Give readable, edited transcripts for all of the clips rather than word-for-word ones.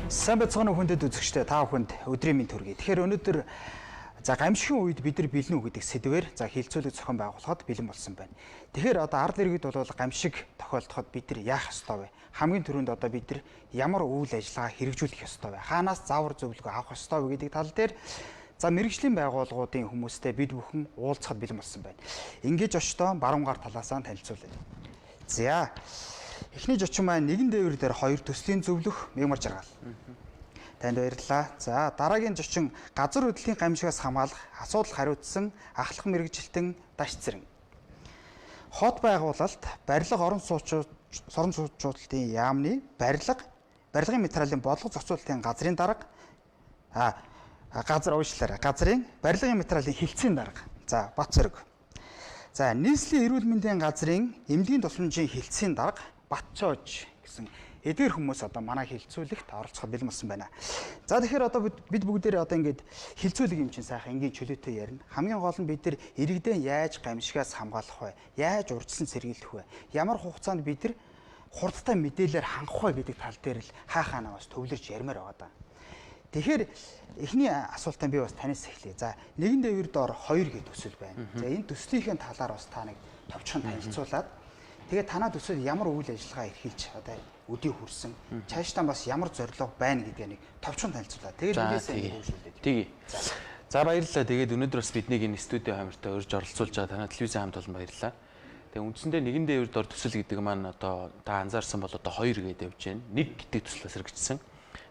Сайн бацгааны хүндэт үзэгчтэй та бүхэнд өдрийн мэнд хүргэе. Тэгэхээр өнөөдөр гамшигын үед бид нар бэлэн үү гэдэг сэдвээр хилцүүлэг зохион байгуулахад бэлэн болсон байна. Тэгэхээр одоо ард иргэд бол гамшиг тохиолдоход бид нар яах ёстой вэ? Хамгийн түрүүнд одоо бид нар ямар үйл ажиллагаа хэрэгжүүлэх ёстой вэ? Хаанаас заавар зөвлөгөө авах ёстой вэ гэдэг тал дээр мэргэжлийн байгууллагуудын хүмүүстэй бид бүхэн уулзахад бэлэн болсон байна. Ингэж очтоо баруун гар талаасаа танилцуулъя. За эхний зочин маань нэгэн дээвэр дээр хоёр төслийн зөвлөх мягмар жаргал. Танд баярлалаа. За дараагийн зочин газар хөдлөлийн гамшигаас хамгаалах асуудал хариуцсан ахлах мэргэжилтэн даш цэрэн. Хот байгуулалт, барилга орон сууцчлалтын яамны барилгын материалын бодлого зохицуулалтын газрын дарга газрын барилгын материалын хилцээний дарга. За Бат цэрэг. За нийслэлийн эрүүл мэндийн газрын эмнэлгийн тусламжийн хилцээний дарга Батчоож гэсэн эдгээр хүмүүс одоо манай хилцүүлэгт оролцоход бэлэн болсон байна. За тэгэхээр одоо бид бүгдээрээ одоо ингэж хилцүүлэг юм чинь сайхан энгийн чөлөөтэй ярина. Хамгийн гол нь бид нар иргэдээ яаж гамшигаас хамгаалах вэ? Яаж урьдчилан сэргийлэх вэ? Ямар хугацаанд бид нар хурдтай мэдээлэлээр хангах вэ гэдэг тал дээр л хаанаас төвлөрч ярмаар байгаа даа. Тэгэхээр эхний асуултаа би бас танаас эхлэе. За нэгэн дээвэр доор 2 гэдэг төсөл байна. За энэ төслийнхээ талаар бас та нэг товчхон танилцуулаад тэгээд танаа төсөл ямар үйл ажиллагаа эрхэлж одоо өдий хүрсэн цаашдаа бас ямар зорилго байна гэдгээ нэг товчхон танилцуулаа. Тэгээд энэсээ хөөжүүлээд. Тэгье. За баярлалаа. Тэгээд өнөөдөр бас биднийг энэ студио хамартаа урьж оролцуулж байгаа танаа телевизийн хамт олон баярлалаа. Тэгээд үндсэндээ нэгэн дээвэр дор төсөл гэдэг маань одоо та анзаарсан бол одоо 2 гэдэг явж байна. 1 гэдэг төслөөс хэрэгжсэн.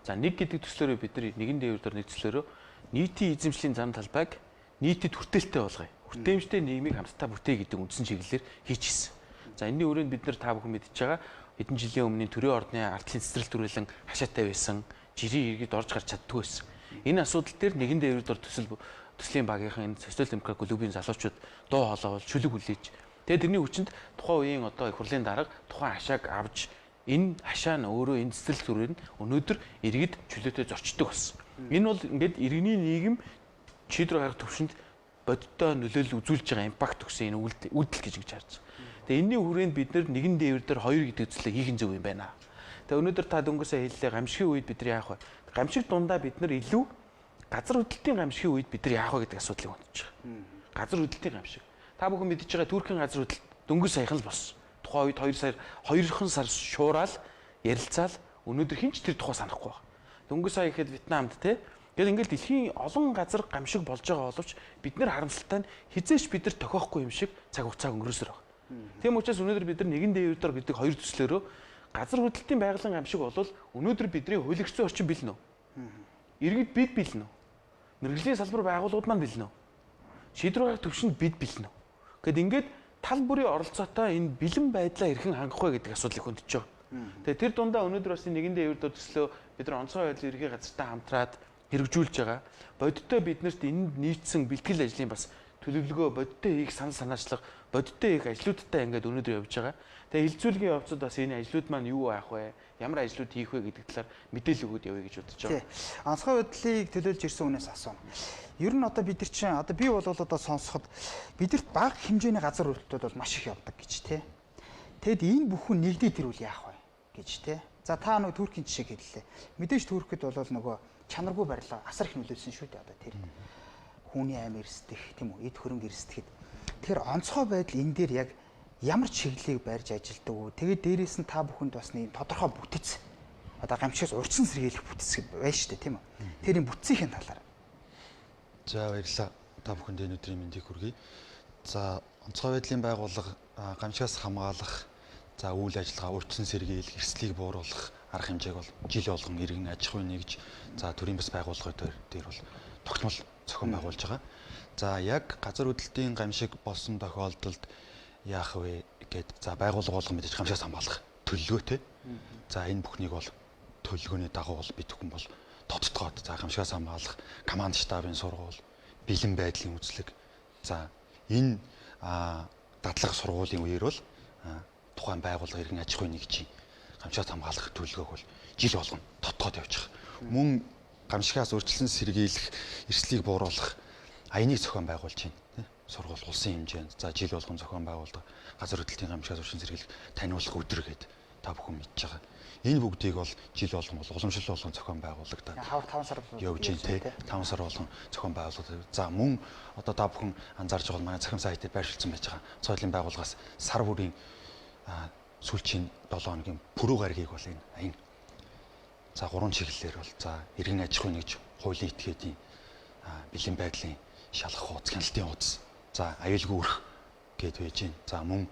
За 1 гэдэг төслөөрөө бид нар нэгэн дээвэр дор нэг төслөөрөө нийтийн эзэмшлийн зам талбайг нийтэд хүртээлтэй болгоё. Хүртээмжтэй нийгмийг хамтдаа бүтэе гэдэг үндсэн чиглэлээр хийчихсэн. За энэний өрөөнд бид нар та бүхэн мэдж байгаа хэдэн жилийн өмнө төрийн ордны ардлын цэцэрлэг төрүүлэн хашаатай байсан, жирийн иргэд орж гарч чаддгүй байсан. Энэ асуудал дээр нэгэн дээвэр дор төслийн багийнхан энэ социал демократ клубын залуучууд дуу хоолой бол шүлэг хүлээж. Тэгээд тэрний хүчинд тухайн үеийн одоо их хурлын дарга тухайн хашааг авч энэ хашаа нь өөрөө энэ цэцэрлэг төрөөр нь өнөөдөр иргэд чөлөөтэй зорчдог болсон. Энэ бол ингээд иргэний нийгэм шийдвэр гаргах төвшөнд бодиттой нөлөөлөл үзүүлж байгаа импакт өгсөн энэ үйлдэл гэж харж байгаа. Тэгээ энэний хүрээнд бид нэгэн дээвэр дээр 2 гэдэг зүйлийг хийх зөв юм байна. Тэгээ өнөөдөр та дөнгөсөө хэллээ гамшигын үед бид нар яах вэ? Гамшиг дундаа бид нар илүү газар хөдлөлтийн гамшигын үед бид нар яах вэ гэдэг асуудлыг хөндөж байгаа. Газар хөдлөлтийн гамшиг. Та бүхэн мэдж байгаа Туркийн газар хөдлөлт дөнгөж саяхан л болсон. Тухайн үед 2 сар шуураад ярилцаал өнөөдөр хинч тэр тухай санахгүй байна. Дөнгөж сая ихэд Вьетнамд те тэгээд ингээл дэлхийн олон газар гамшиг болж байгаа боловч бид нар харамсалтай нь хизээч бид нар тохиохгүй юм шиг цаг хугацаа өнгөрөөсөр байна. Тийм учраас өнөөдөр бид нар нэгэн дээвэр дор гэдэг 2 төслөөрөө газар хөдлөлтийн байгалийн гамшиг бол өнөөдөр бидний хуулигчдын орчин бэлэн үү? Иргэд бид бэлэн үү? Мэргэжлийн салбар байгууллагууд маань бэлэн үү? Шийдвэр гаргах төвшөнд бид бэлэн үү? Гэт ингээд тал бүрийн оролцоотой энэ бэлэн байдлаа хэрхэн хангах вэ гэдэг асуудлыг хөндөж байгаа. Тэгээ тэр дундаа өнөөдөр бас нэгэн дээвэр дор төслөө бид нар онцгой байдлын ерхий газартаа хамтраад хэрэгжүүлж байгаа. Бодиттой биднэрт энд нийцсэн бэлтгэл ажлын бас төлөвлөгөө бодиттой хийх санаачлага, бодиттой хийх ажлуудтай ингээд өнөөдөр явж байгаа. Тэгээ хилцүүлгийн явцад бас энэ ажлууд маань юу аах вэ? Ямар ажлууд хийх вэ гэдэг талаар мэдээлэл өгөөд явъя гэж бодож байгаа. Онцгой байдлыг төлөөлж ирсэн хүнээс асууна. Ер нь одоо бид нар чинь одоо би бол одоо сонсоход бидэрт бага хэмжээний газар хөдлөлтүүд бол маш их явдаг гэж тий. Тэгэд энэ бүхэн нэгдээд ирвэл яах вэ гэж тий. За та нөгөө Туркийн жишээг хэллээ. Мэдээж Туркид бол нөгөө чанаргүй барилга асар их нөлөөлсөн шүү дээ одоо тэр. Хүний амь эрсдэх тийм үү, эд хөрөнгө эрсдэхэд. Тэгэхээр онцгой байдал энэ дээр яг ямар чиглэлийг барьж ажилдаг вэ? Тэгээд дээрээс нь та бүхэнд бас нэг тодорхой бүтэц одоо гамшигаас урьдчилан сэргийлэх бүтэц байна шүү дээ, тийм үү? Тэр энэ бүтцийн талаар. За баярлалаа. Та бүхэнд энэ өдрийн мэндийг хүргэе. За онцгой байдлын байгууллага гамшигаас хамгаалах, за үйл ажиллагаа урьдчилан сэргийлэх, эрсдлийг бууруулах арга хэмжээг бол жил болгон иргэн аж ахуйн нэгж, за төрийн бас байгууллагууд дээр бол тогтмол зохион байгуулж байгаа. За яг газар хөдлөлтийн гамшиг болсон тохиолдолд яах вэ гэд за байгууллага болгон мэдээж гамшигаас хамгаалах төлөвлөгөөтэй. За энэ бүхнийг бол төлөвлөгөөний дагуу бол бид бүхэн бол тодтогоод за гамшигаас хамгаалах команд штабын сургууль, бэлэн байдлын үзлэг. За энэ дадлага сургуулийн үеэр бол тухайн байгууллага иргэн аж ахуйн нэгжийн гамшигаас хамгаалах төлөвлөгөөг бол жил болгон тодтогоод явж байгаа. Мөн гамшигаас урьдчилан сэргийлэх, эрсдлийг бууруулах аяныг зохион байгуулж байна. Сургууль улсын хэмжээнд за жил болгон зохион байгуулдаг газар хөдлөлтийн гамшигаас урьдчилан сэргийлэх таниулах өдөр гэдэг та бүхэн мэдж байгаа. Энэ бүгдийг бол жил болгон уламжлал болгон зохион байгуулагдаад хавар 5 сар явж байна те 5 сар болгон зохион байгуулагдаад. За мөн одоо та бүхэн анзаарч байгаа манай захирам сайтад байршилсан байж байгаа соёлын байгууллагаас сар бүрийн сүүлчийн 7 хоногийн пүрэв гаргийг бол энэ аян за 3 чиглэлээр бол за иргэн аж ахуйн нэгж хуулийн этгээдийн бэлэн байдлын шалгах хуудас, хяналтын хуудас, за аюулгүй өрх гэд байж байна. За мөн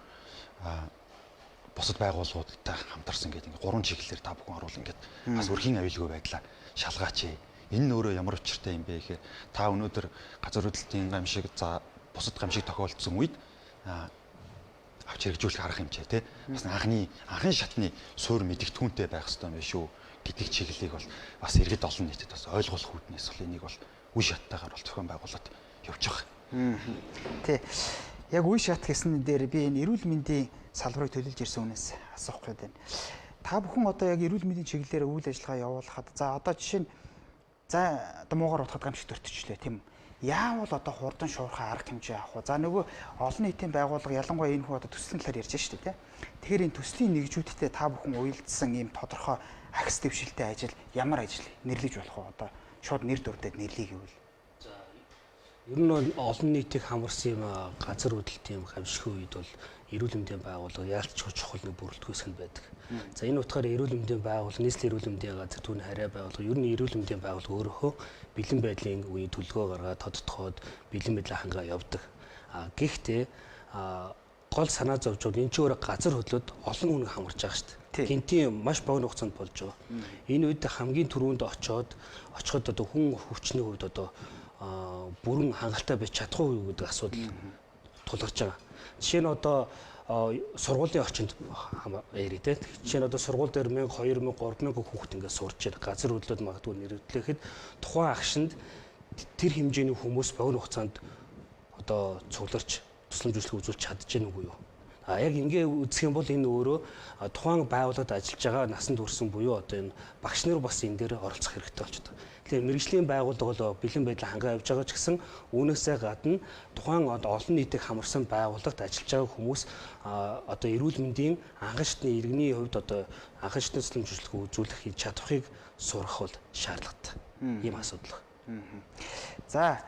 бусад байгууллагуудтай хамтарсан гэдэг ингээд 3 чиглэлээр та бүхэн оруулан ингээд бас өрхийн аюулгүй байдлаа шалгаач. Энэ нь өөрөө ямар учиртай юм бэ гэхээр та өнөөдөр газар хөдлөлтийн гамшиг за бусад гамшиг тохиолдсон үед авч хэрэгжүүлэх арга хэмжээ тий бас анхны шатны суур мэдэгдэхүүнтэй байх хэрэгтэй юм шүү гэдэг чиглэлийг бол бас иргэд олон нийтэд бас ойлгуулах үүднээс бол энийг бол үе шаттайгаар бол зохион байгуулалт явж байгаа. Тий. Яг үе шат гэсэн дээр би энэ эрүүл мэндийн салбарыг төлөөлж ирсэн хүнээс асуух гээд байна. Та бүхэн одоо яг эрүүл мэндийн чиглэлээр үйл ажиллагаа явуулахад за одоо жишээ нь за одоо муугар утгад гамшиг төртөчлээ тийм яавал одоо хурдан шуурхай арга хэмжээ авах вэ? За нөгөө олон нийтийн байгууллага ялангуяа энэ хүү одоо төслийн талаар ярьж штэ тий. Тэгэхээр энэ төслийн нэгжүүдтэй та бүхэн уялдсан ийм тодорхой агс дэвшилтэй ажил ямар ажил нэрлэж болох вэ? Одоо шууд нэр дүрдээд нэрлэе гэвэл. За ер нь бол олон нийтийг хамарсан юм газар хөдлөлтийн гамшигын үед бол эрүүл мэндийн байгууллага яалтч чухал нэг бүрэлдэхүүн хэсэг байдаг. За энэ утгаараа эрүүл мэндийн байгууллага нийслэлийн эрүүл мэндийн газар түүний харьяа байгууллага ер нь эрүүл мэндийн байгууллага өөрөө бэлэн байдлын үеийн төлөвлөгөө гаргаад тодтогоод бэлэн байдлаа хангаа явдаг. Гэхдээ гол санаа зовж бол энэ ч өөрөө газар хөдлөлт олон хүн хамарч байгаа шүү дээ. Гинтийн маш богино хугацаанд болж байгаа. Энэ үед хамгийн түрүүнд очиход одоо хүн хүчний хувьд одоо бүрэн хангалттай байж чадахгүй юу гэдэг асуудал тулгарч байгаа. Жишээ нь одоо сургуулийн орчинд ярий те. Жишээ нь одоо сургууль дээр 1000, 2000, 3000 хүүхэд ингээд сурч байгаа. Газар хөдлөлт магадгүй нэрвэтлэхэд тухайн агшинд тэр хэмжээний хүмүүс богино хугацаанд одоо цугларч тусламж үйлчлэг үзүүлж чадчихэв нүггүй юу? Яг ингээ үзэх юм бол энэ өөрөө тухайн байгууллагад ажиллаж байгаа насанд хүрсэн буюу одоо энэ багш нар бас энэ дээр оролцох хэрэгтэй болчихдог. Тэгэхээр мэргэжлийн байгууллага бол бэлэн байдлаа хангаа явж байгаа ч гэсэн үүнээсээ гадна тухайн олон нийтийг хамарсан байгууллагад ажиллаж байгаа хүмүүс одоо эрүүл мэндийн анхан шатны иргэний хувьд одоо анхан шатны тусламж үйлчлэг үзүүлэх чадварыг сурах бол шаардлагатай. Ийм асуудал. За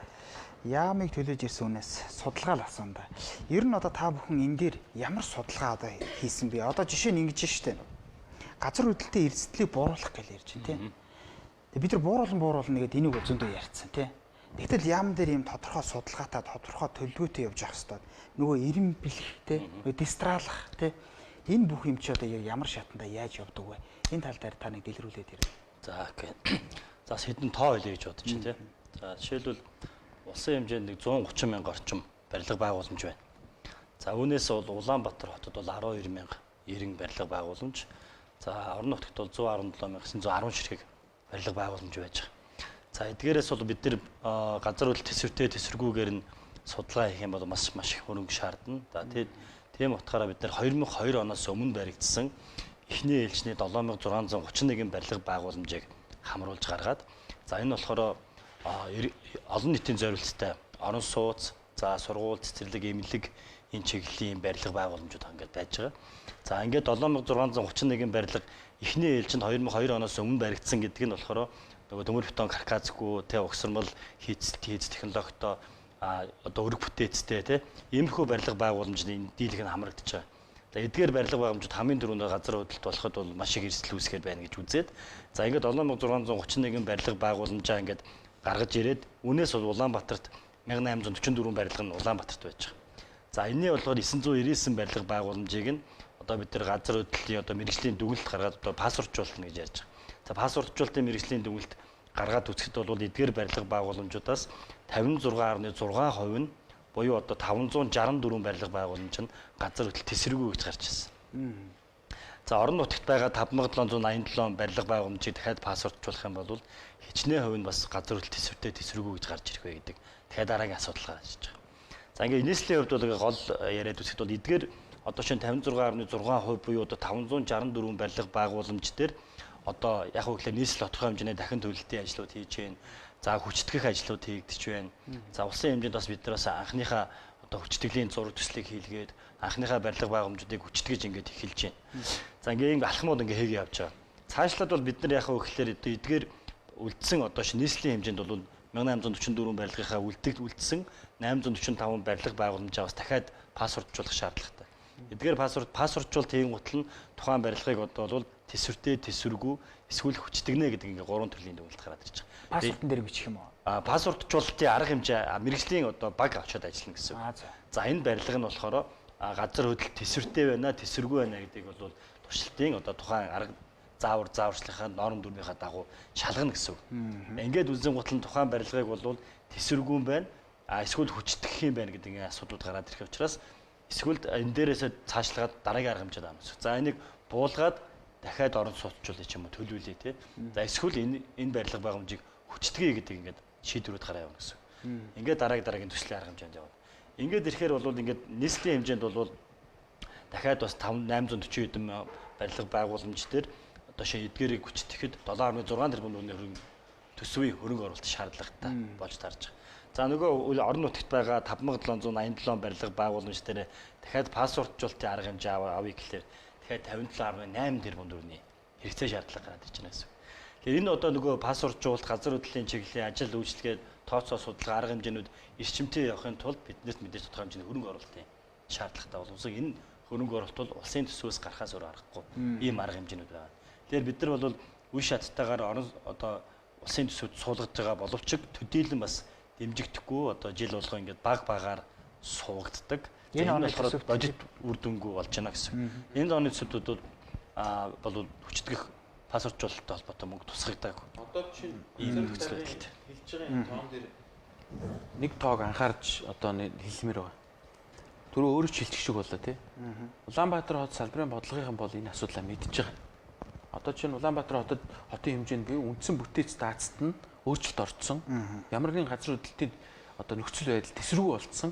яамыг төлөөж ирсэн хүнээс судалгаа л асуун да. Ер нь одоо та бүхэн энэ дээр ямар судалгаа одоо хийсэн бэ? Одоо жишээ нь ингэж штэ. Газар хөдлөлтийн эрсдлийг бууруулах гэж ярьж байна тийм. Тэгээ бид нар бууруулна гэдэг энийг зөндөө ярьцсан тийм. Тэгтэл яам дээр ийм тодорхой судалгаатай тодорхой төлөвлөгөөтэй явж явах хэрэгтэй. Нөгөө эрэм бэлэх тийм, дистраалах тийм. Энэ бүх юм чи одоо ямар шатанда яаж явдаг вэ? Энэ тал дээр та нэг дэлгэрүүлээд ирнэ. За окей. За хэдэн тоо хэлье гэж бодож байна тийм. За жишээлбэл улсын хэмжээнд нэг 130 мянга орчим барилга байгууламж байна. За үүнээс бол Улаанбаатар хотод бол 12 мянга 90 барилга байгууламж. За орон нутагт бол 117,910 ширхэг барилга байгууламж байж байгаа. За эдгээрээс бол бид нэр газар хөдлөлт төсвөртэй төсвөргүйгээр нь судалгаа хийх юм бол маш их хөрөнгө шаардна. За тийм утгаараа бид нэр 2002 оноос өмнө баригдсан эхний ээлжний 7631 барилга байгууламжийг хамруулж гаргаад за энэ болохоор олон нийтийн зорилттой орон сууц, за сургууль, цэцэрлэг, эмнэлэг энэ чиглэлийн барилга байгууламжууд ингээд байж байгаа. За ингээд 7631 барилга эхний ээлжинд 2002 оноос өмнө баригдсан гэдэг нь болохоор нөгөө төмөр бетон каркасгүй, угсармал хийц технологитой одоо өрг бүтээцтэй иймэрхүү барилга байгууламжны дийлэх нь хамрагдаж байгаа. За эдгээр барилга байгууламжууд хамгийн түрүүнд газар хөдлөлт болоход бол маш их эрсдэл үүсгэж байна гэж үзээд за ингээд 7631 барилга байгууламжаа ингээд гаргаж ирээд үнээс бол Улаанбаатарт 1844 барилга нь Улаанбаатарт байж байгаа. За энэний болохоор 999 барилга байгууламжийг нь одоо бид нар газар хөдлөлийн одоо мэргэжлийн дүгнэлт гаргаад одоо пассвортжуулна гэж ярьж байгаа. За пассвортжуулалтын мэргэжлийн дүгнэлт гаргаад үзэхэд бол эдгээр барилга байгууламжуудаас 56.6% нь буюу одоо 564 барилга байгууламж нь газар хөдлөлт тесрэггүй гэж гарч ирсэн. За орон нутагт байгаа 5787 барилга байгууламжийг дахиад пассвортжуулах юм бол хичнээн хувь нь бас газар хөдлөлт төсвөртэй тесрэггүй гэж гарч ирэх вэ гэдэг. Тэгэхээр дараагийн асуудал гарч ирж байгаа. За ингээд нийслэлийн хувьд бол гол яриад үзэхэд бол эдгээр одоо шин 56.6% буюу одоо 564 барилга байгууламж дээр одоо яг үгээр нийслэл тодорхой хэмжээний дахин төлөлтийн ажлууд хийж байна. За хүчтгэх ажлууд хийгдэж байна. За улсын хэмжээнд бас бид нараас анхныхаа одоо хүчтгэлийн зураг төслийг хийлгээд анхныхаа барилга байгууламжуудыг хүчтгэж ингээд эхэлж байна. За ингээд алхмууд ингээд хийгээ явж байгаа. цаашлаад бол бид нар яхаа өгөхлөөр эдгээр үлдсэн одоо нийслэлийн хэмжээнд бол 1844 барилгынхаа үлдсэн 845 барилга байгууламжаас дахиад пассворджуулах шаардлагатай. Эдгээр пассворджуул тийм гутал нь тухайн барилгыг одоо бол тэсвэртэй, тэсвэргүй, эсвэл хүчтэгнэ гэдэг ингээ 3 төрлийн дүгнэлт гараад ирж байгаа. Пассвортын дээр бичих юм уу? Пассворджуулалтын арга хэмжээ мэрэгжлийн одоо баг авчаад ажиллана гэсэн. За энэ барилга нь болохоор газар хөдлөлт тэсвэртэй байна, тэсвэргүй байна гэдгийг бол туршилтын одоо тухайн арга зааварчлалынхаа норм дүрмийнхаа дагуу шалгана гэсэн үг. Ингээд үзэн гутал нь тухайн барилгыг бол тэсвэргүй юм байна, эсвэл хүчтгэх юм байна гэдэг асуудлууд гараад ирэх учраас эсвэл энэ дээрээс цаашлагаад дараагийн арга хэмжээд авах гэсэн. За энийг буулгаад дахиад орон сууцжуулъя ч юм уу төлөвлөе тий. За эсвэл энэ барилга байгууламжийг хүчтгий гэдэг ингээд шийдвэрүүд гараа явна гэсэн. Ингээд дараагийн төслийн арга хэмжээнд явна. Ингээд ирэхээр бол ингээд нийслэлийн хэмжээнд бол дахиад бас 840 хэдэн барилга байгууламж дээр одоо эдгээрийг хүчтэхэд 7.6 тэрбум төгрөгийн төсвийн хөрөнгө оруулалт шаардлагатай болж тарж байгаа. За нөгөө орон нутагт байгаа 5787 барилга байгууламж дээр дахиад пассворджуулалтын арга хэмжээ авъя гэхлээр дахиад 57.8 тэрбум төгрөгийн хэрэгцээ шаардлага гараад ирж байна гэсэн. Тэгэхээр энэ одоо нөгөө пассворджуулалт, газар хөдлөлийн чиглэлийн ажил үйлчлэгээд тооцоо судалгаа арга хэмжээнүүд эрчимтэй явахын тулд биднээс мэдээж тодорхой хэмжээний хөрөнгө оруулалтын шаардлагатай боловсоо энэ хөрөнгө оруулалт бол улсын төсвөөс гарахаас өөр аргагүй ийм арга хэмжээнүүд байна. Тэгэхээр бид нар бол үе шаттайгаар одоо улсын төсөвд суулгаж байгаа боловч төдийлөн бас дэмжигдэхгүй одоо жил болгоо ингээд баг багаар суугддаг. Энэ оны төсөвд бодит үр дүнгүй болж байна гэсэн. Энэ оны төсөвдүүд бол хүчтгэх пассворджуулалттай холбоотой мөнгө тусгагдаг. Одоо чинь ийм хэлж байгаа юм тоон дээр нэг тоог анхаарч одоо хэлмээр байгаа. Түрүү өөрөө ч хэлчих шиг боллоо тий. Улаанбаатар хот салбарын бодлогын бол энэ асуудлаа мэдж байгаа. Одоо чинь Улаанбаатар хотод хотын хэмжээнд бий үндсэн бүтээц даацт нь өөрчлөлт орцсон. Ямар нэгэн газар хөдлөлтийн одоо нөхцөл байдал тэсвэргүй болцсон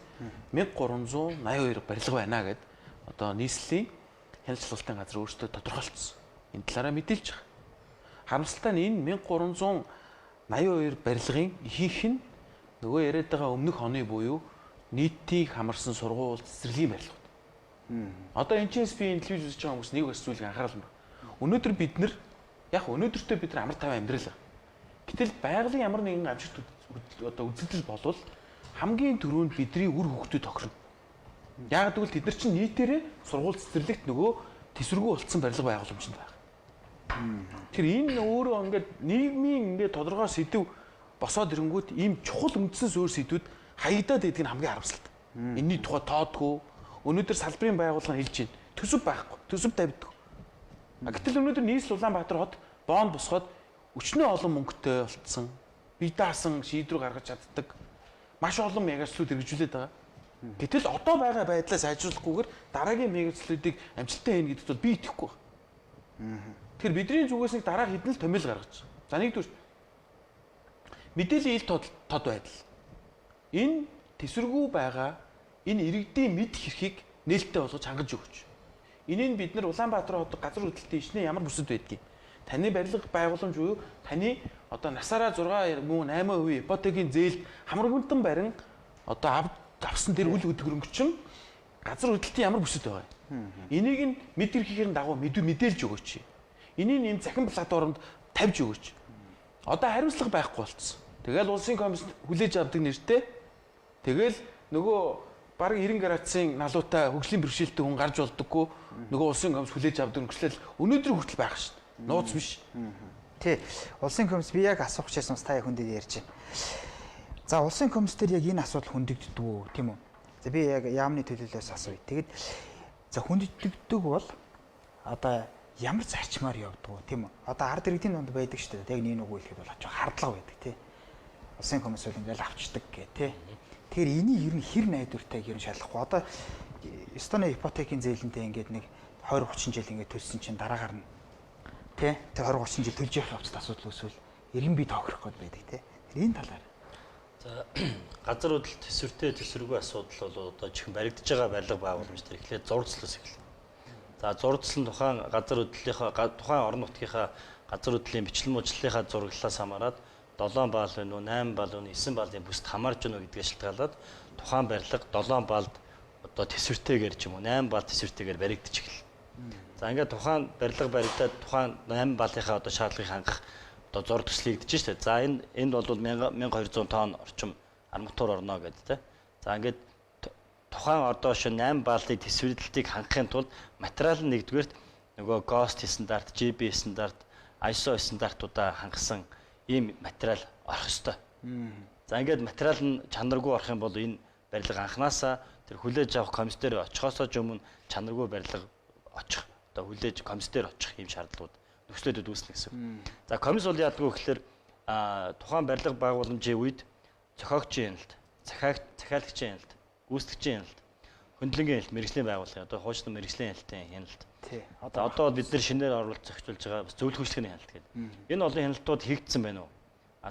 1382 барилга байна гэд одоо нийслэлийн хяналтын газар өөрсдөө тодорхойлцсон. Энэ талаараа мэдээлж байгаа. Харамсалтай нь энэ 1382 барилгын ихэнх нь нөгөө яриад байгаа өмнөх оны буюу нийтийг хамарсан сургууль цэцэрлэгийн барилгууд. Одоо энэ ч би энэ телевиз үзэж байгаа хүмүүс нэг бас зүйлийг анхаарал. Өнөөдөр бид нар өнөөдөртөө бид нар амар таван амьдрал. Гэтэл байгалийн ямар нэгэн амжилт одоо үзэгдэл болвол хамгийн түрүүнд бидний үр хөвгтөд тохирно. Яг гэвэл тэд нар чинь нийтээрээ сургууль цэцэрлэгт нөгөө тэсвэргүй болцсон барилга байгууламжтай байна. Тэр энэ өөрөө ингээд нийгмийн ингээд тодорхой сэдв босоод ирэнгүүт ийм чухал үндсэн суурь сэдвүүд хаягдаад идэх нь хамгийн харамсалтай. Энийний тухай тоодгүй өнөөдөр салбарын байгууллага хэлж байна. Төсөв байхгүй. Төсөв тавьдаг. Гэтэл өнөөдөр нийслэл Улаанбаатар хот бонд босгоод өчнөө олон мөнгөтэй болцсон. Бие даасан шийдвэр гаргаж чаддаг. Маш олон мегачлууд хэрэгжүүлээд байгаа. Гэтэл одоо байгаа байдлаа сайжруулахгүйгээр дараагийн мегачлуудыг амжилттай хийнэ гэдэгт бол би итгэхгүй байна. Тэгэхээр бидний зүгээс нэг дараа хэдэн л томил гаргаж. За нэгдүгээр мэдээллийн ил тод байдал. Энэ тэсвэргүй байгаа энэ иргэдийн мэд хэрхийг нээлттэй болгож хангаж өгч. Энийг бид нар Улаанбаатар хотод газар хөдлөлтийн ичнээ ямар бүсэд байдгийг таны барилга байгууламж буюу таны одоо насаараа 6 мөн 8% ипотекийн зээл хамрагнтан барин одоо авсан тэр үл хөдөлгөөнгч газар хөдлөлтийн ямар бүсэд байгаа юм. Энийг нь мэд хэрхийхэр дагуу мэдээлж өгөөч. Энийг нэм захин платформд тавьж өгөөч. Одоо хариуцлага байхгүй болцсон. Тэгэл улсын комисс хүлээж авдаг нэртэй. Тэгэл нөгөө бараг 90 градусын налуутай хөгжлийн бэрхшээлтэй хүн гарч болдоггүй. Нөгөө улсын комисс хүлээж авдаг нөхцөл өнөөдөр хүртэл байх шин. Нууц биш. Тий. Улсын комисс би яг асуух гэсэн та хүндэд ярьж байна. За улсын комисс дээр яг энэ асуудал хөндөгддөг үү, тийм үү? За би яг яамны төлөөлөөс асууя. Тэгэд за хөндөгддөг бол одоо ямар зарчмаар явдаг вэ, тийм үү? Одоо ард иргэдийн донд байдаг шүү дээ. Яг нэг үгүй хэлэхэд бол ачаа хардлага байдаг, тий. Улсын комисс бол ингээл авчдаг гэ, тий. Тэгэхээр энийг ер нь хэр найдвартай ер нь шалахгүй. Одоо Эстоны ипотекийн зээлэнтэй ингээд нэг 20 30 жил ингээд төлсөн чинь дараагаар нь тий. Тэр 20 30 жил төлж явах явцад асуудал үүсвэл эргэн бий тоохрох гээд байдаг, тий. Тэр энэ талаар. За газар хөдлөлт төсвөртэй төсвөргүй асуудал бол одоо чихэн баригдаж байгаа барилга байгууламж төр эхлээд зурцлаас эхэлнэ. За зурцлал нь тухайн газар хөдлөлийнхаа тухайн орон нутгийнхаа газар хөдлөлийн бичлэн муучлалынхаа зураглалаас хамаарат 7 баал байна уу, 8 баал уу, 9 баалын бүст хамаарч байна уу гэдгийг шалтгаалаад тухайн барилга 7 баалд одоо төсвөртэйгээр ч юм уу 8 баал төсвөртэйгээр баригдаж эхэлнэ. За ингээд тухайн барилга баригдаад тухайн 8 баллынхаа одоо шаардлагыг хангах одоо зур төслийг идэж штэ. За энд бол 1200 тонн орчим арматур орно гэдэг те. За ингээд тухайн одоо шин 8 баллын төсвөлтийг хангахын тулд материал нь нэгдүгээрт нөгөө ГОСТ стандарт, GB стандарт, ISO стандартуудаа хангасан ийм материал орох ёстой. За ингээд материал нь чанаргүй орох юм бол энэ барилга анханасаа тэр хүлээж авах комисс дээр очихоосоо өмнө чанаргүй барилга очих, одоо хүлээж комисс дээр очих ийм шаардлагууд нөхцөлөд үүснэ гэсэн. За комисс бол яадаг вэ гэхээр тухайн барилга байгууламжийн үед зохиогчийн хяналт, захиалагчийн хяналт, гүйцэтгэгчийн хяналт, хөндлөнгийн хяналт, мэрэгжлийн байгууллагын одоо хуучны мэрэгжлийн хяналтын хяналт. Тий. Одоо бид нар шинээр оруулж зохицуулж байгаа зөвлөх үйлчлэгийн хяналт гэдэг. Энэ олон хяналтууд хийгдсэн байна уу?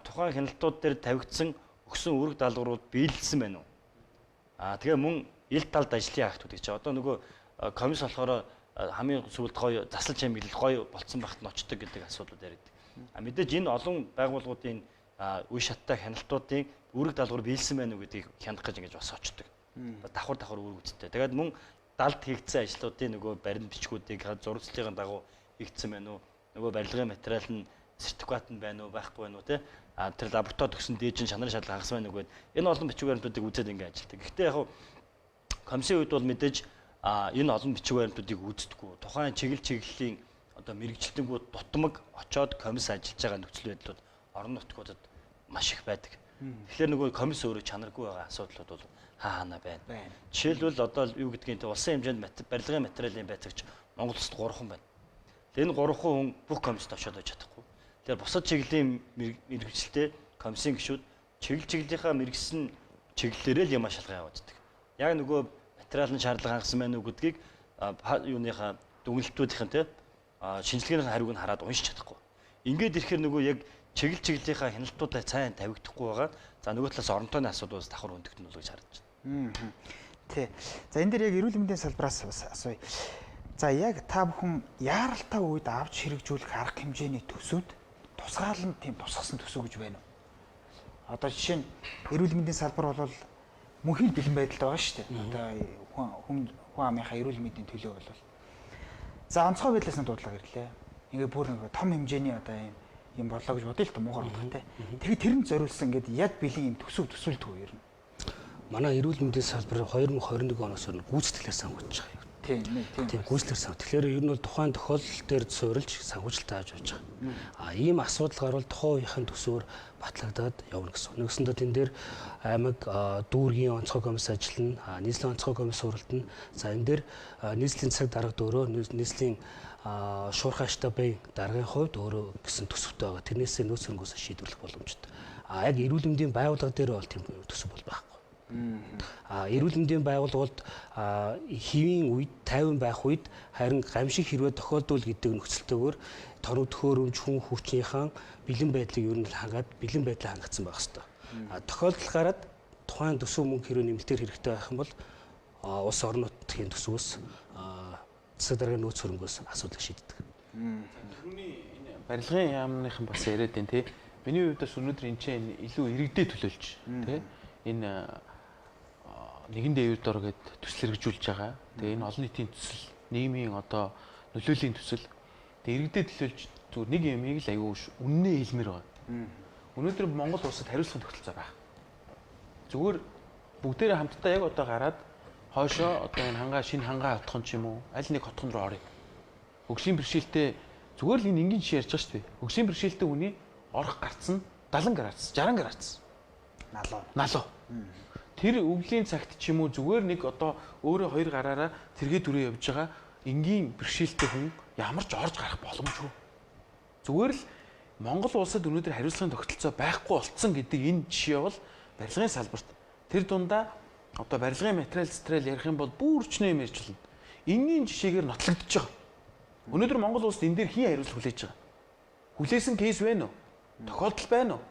Тухайн хяналтууд дээр тавигдсан өгсөн үүрэг даалгаврууд биелсэн байна уу? Тэгээ мөн ил талд ажлын актууд гэж. Одоо нөгөө комисс болохоор хамгийн сүүлд гоё заслаж чимэглэл гоё болцсон багт нь очдог гэдэг асуудлууд яриад. Мэдээж энэ олон байгууллагуудын үе шаттай хяналтуудын үүрэг даалгавар биелсэн байна уу гэдгийг хянах гэж ингэж бас очдог. Давхар үүрэг үсттэй. Тэгээд мөн далд хийгдсэн ажлуудын нөгөө баримт бичгүүдийг зурагчлалын дагуу хийгдсэн байна уу? Нөгөө барилгын материал нь сертификат нь байна уу, байхгүй байна уу те? Тэр лаборатори төгсөн дээжин чанарын шаардлага хангасан байна уу гэдэг. Энэ олон бичиг баримтуудыг үзээд ингэ ажилладаг. Гэхдээ яг комиссийн үед бол мэдээж энэ олон бичиг баримтуудыг үздэггүй. Тухайн чиглэлийн одоо мэрэгчлэлтгүүд дутмаг очоод комисс ажиллаж байгаа нөхцөл байдлууд орон нутгуудад маш их байдаг. Тэгэхээр нөгөө комисс өөрөө чанаргүй байгаа асуудлууд бол хаана байна. Жишээлбэл одоо юу гэдгийг те улсын хэмжээнд барилгын материалын байцаагч Монгол улсад 3 байна. Энэ 3 хүн бүх комиссд очоод байж чадахгүй. Тэгэхээр бусад чиглэлийн мэрэгчлэлтэй комиссийн гишүүд чиглэлийнхаа мэрэгсэн чиглэлээрээ л юм шалгаа явуулдаг. Яг нөгөө материалын шаардлага хангасан байна уу гэдгийг юуныхаа дүгнэлтүүдийн те шинжилгээний хариуг нь хараад уншиж чадахгүй. Ингээд ирэхээр нөгөө яг чиглэлийнхаа хяналтуудаа сайн тавигдахгүй байгаа. За нөгөө талаас оронтойн асуудлаас давхар өндөгт нь бол гэж харагдаж байна. Тий. За энэ дээр яг эрүүл мэндийн салбараас бас асууя. За яг та бүхэн яаралтай үед авч хэрэгжүүлэх арга хэмжээний төсөвд тусгаалan тийм тусгасан төсөв гэж байна уу? Одоо жишээ нь эрүүл мэндийн салбар бол мөнхийн бэлэн байдалд байгаа шүү дээ. Одоо хүн амынхаа эрүүл мэндийн төлөө бол за онцгой байдлаас нь дуудлага ирлээ. Ингээ бүр нэг том хэмжээний одоо юм болоо гэж бодъё л та муугар тий. Тэгэхээр тэрэнд зориулсан ингээд яг бэлэн юм төсөөлдөг ер нь. Манай эрүүл мэндийн салбар 2021 оноос хойш гүйцэтгэлээр санхүүж байгаа юм. Тийм гүйцэтгэл сан. Тэгэхээр ер нь бол тухайн тохиолдол дээр суурилж санхүүжилтээ хааж байж байгаа. Ийм асуудал гарвал тухайн үеийн төсвөр батлагдаад явна гэсэн. Нэгсэндээ тэн дээр аймаг дүүргийн онцгой комисс ажиллана, нийслэлийн онцгой комисс уралдана. За энэ дээр нийслэлийн цаг дарга дөөрөө нийслэлийн шуурхай штабын даргын хувьд өөрөө гэсэн төсөвтэй байгаа. Тэрнээсээ нөөц хөрөнгөөсөө шийдвэрлэх боломжтой. Яг эрүүл мэндийн байгууллага дээр бол тийм төсөв бол байхгүй. Эрүүл мэндийн байгууллагууд хэвийн үед 50 байх үед харин гамшиг хэрвээ тохиолдвол гэдэг нөхцөлтөөр торог төхөөрөмж хүн хүчнийхэн бэлэн байдлыг ер нь хангаад бэлэн байдлаа хангацсан байх хэвээр. Тохиолдол гараад тухайн төсөв мөнгө хэрвээ нэмэлтээр хэрэгтэй байх юм бол улс орон нутгийн төсвөөс засаг даргын нөөц хөрөнгөөс асуудал шийддэг. Түрүүний барилгын яамныхан бас яриад байна тий. Миний хувьд бас өнөөдөр энэ чинь илүү иргэдэд төлөөлж тий. Энэ нэгэн дээвэр дор гэд төсөл хэрэгжүүлж байгаа. Тэгээ энэ олон нийтийн төсөл, нийгмийн одоо нөлөөлийн төсөл. Тэгээ иргэдэд төлөөлж зүгээр нэг юмыг л аягүй үннээ хэлмээр байгаа. Өнөөдөр Монгол улсад хариуцлага тогтолцоо байна. Зүгээр бүгдээрээ хамтдаа яг одоо гараад хойшоо одоо энэ шинэ хангаа хотхон ч юм уу аль нэг хотхон руу орё. Хөгжлийн бэрхшээлтэй зүгээр л энэ энгийн жишээ ярьж байгаа шүү дээ. Хөгжлийн бэрхшээлтэй хүний орох гарц нь 70 градус, 60 градус. Налуу. Тэр өвлийн цагт ч юм уу зүгээр нэг одоо өөрөө хоёр гараараа тэргээ дүрээ явж байгаа энгийн бэрхшээлтэй хүн ямар ч орж гарах боломжгүй. Зүгээр л Монгол улсад өнөөдөр хариуцлагын тогтолцоо байхгүй болцсон гэдэг энэ жишээ бол барилгын салбарт тэр дундаа одоо барилгын материал ярих юм бол бүр өчнөө юм ярьж байна. Энгийн жишээгээр нотлогдож байгаа. Өнөөдөр Монгол улсад энэ дээр хин хариуцлага хүлээж байгаа. Хүлээсэн кейс байна уу? Тохиолдол байна уу?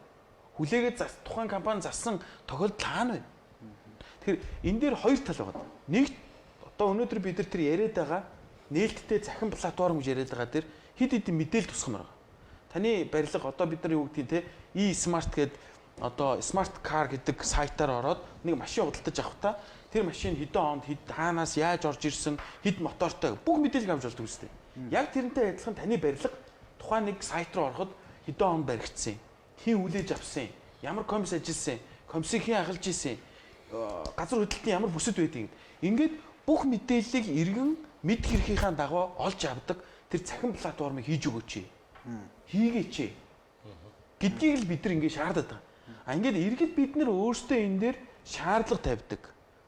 Хүлээгээд тухайн компани зарсан тохиолдол хаана байна? Тэгэхээр энэ дээр хоёр тал байгаа. Нэг одоо өнөөдөр бид нар тэр яриад байгаа нээлттэй захин платформ гэж яриад байгаа дээр хэд хэдэн мэдээлэл тусгамар байгаа. Таны барилга одоо бид нар юу гэдгийг те e-smart гэдэг одоо smart car гэдэг сайтаар ороод нэг машин худалдаж авахта тэр машин хэдэн онд хаанаас яаж орж ирсэн хэд мотортой бүх мэдээлэл авч болдог үстэй. Яг тэрнтэй адилхан таны барилга тухайн нэг сайт руу ороход хэдэн он баригдсан, хэн үлээж авсан, ямар комисс ажилласан, комиссийг хэн ахалж исэн, газар хөдлөлтийн ямар бүсэд байдгийг. Ингээд бүх мэдээллийг иргэн мэд хэрхийнхаа дагуу олж авдаг тэр цахим платформыг хийж өгөөч. Хийгээч гэдгийг л бид нар ингээд шаардаад байгаа. А ингээд иргэд бид нар өөрсдөө энэ дээр шаардлага тавьдаг,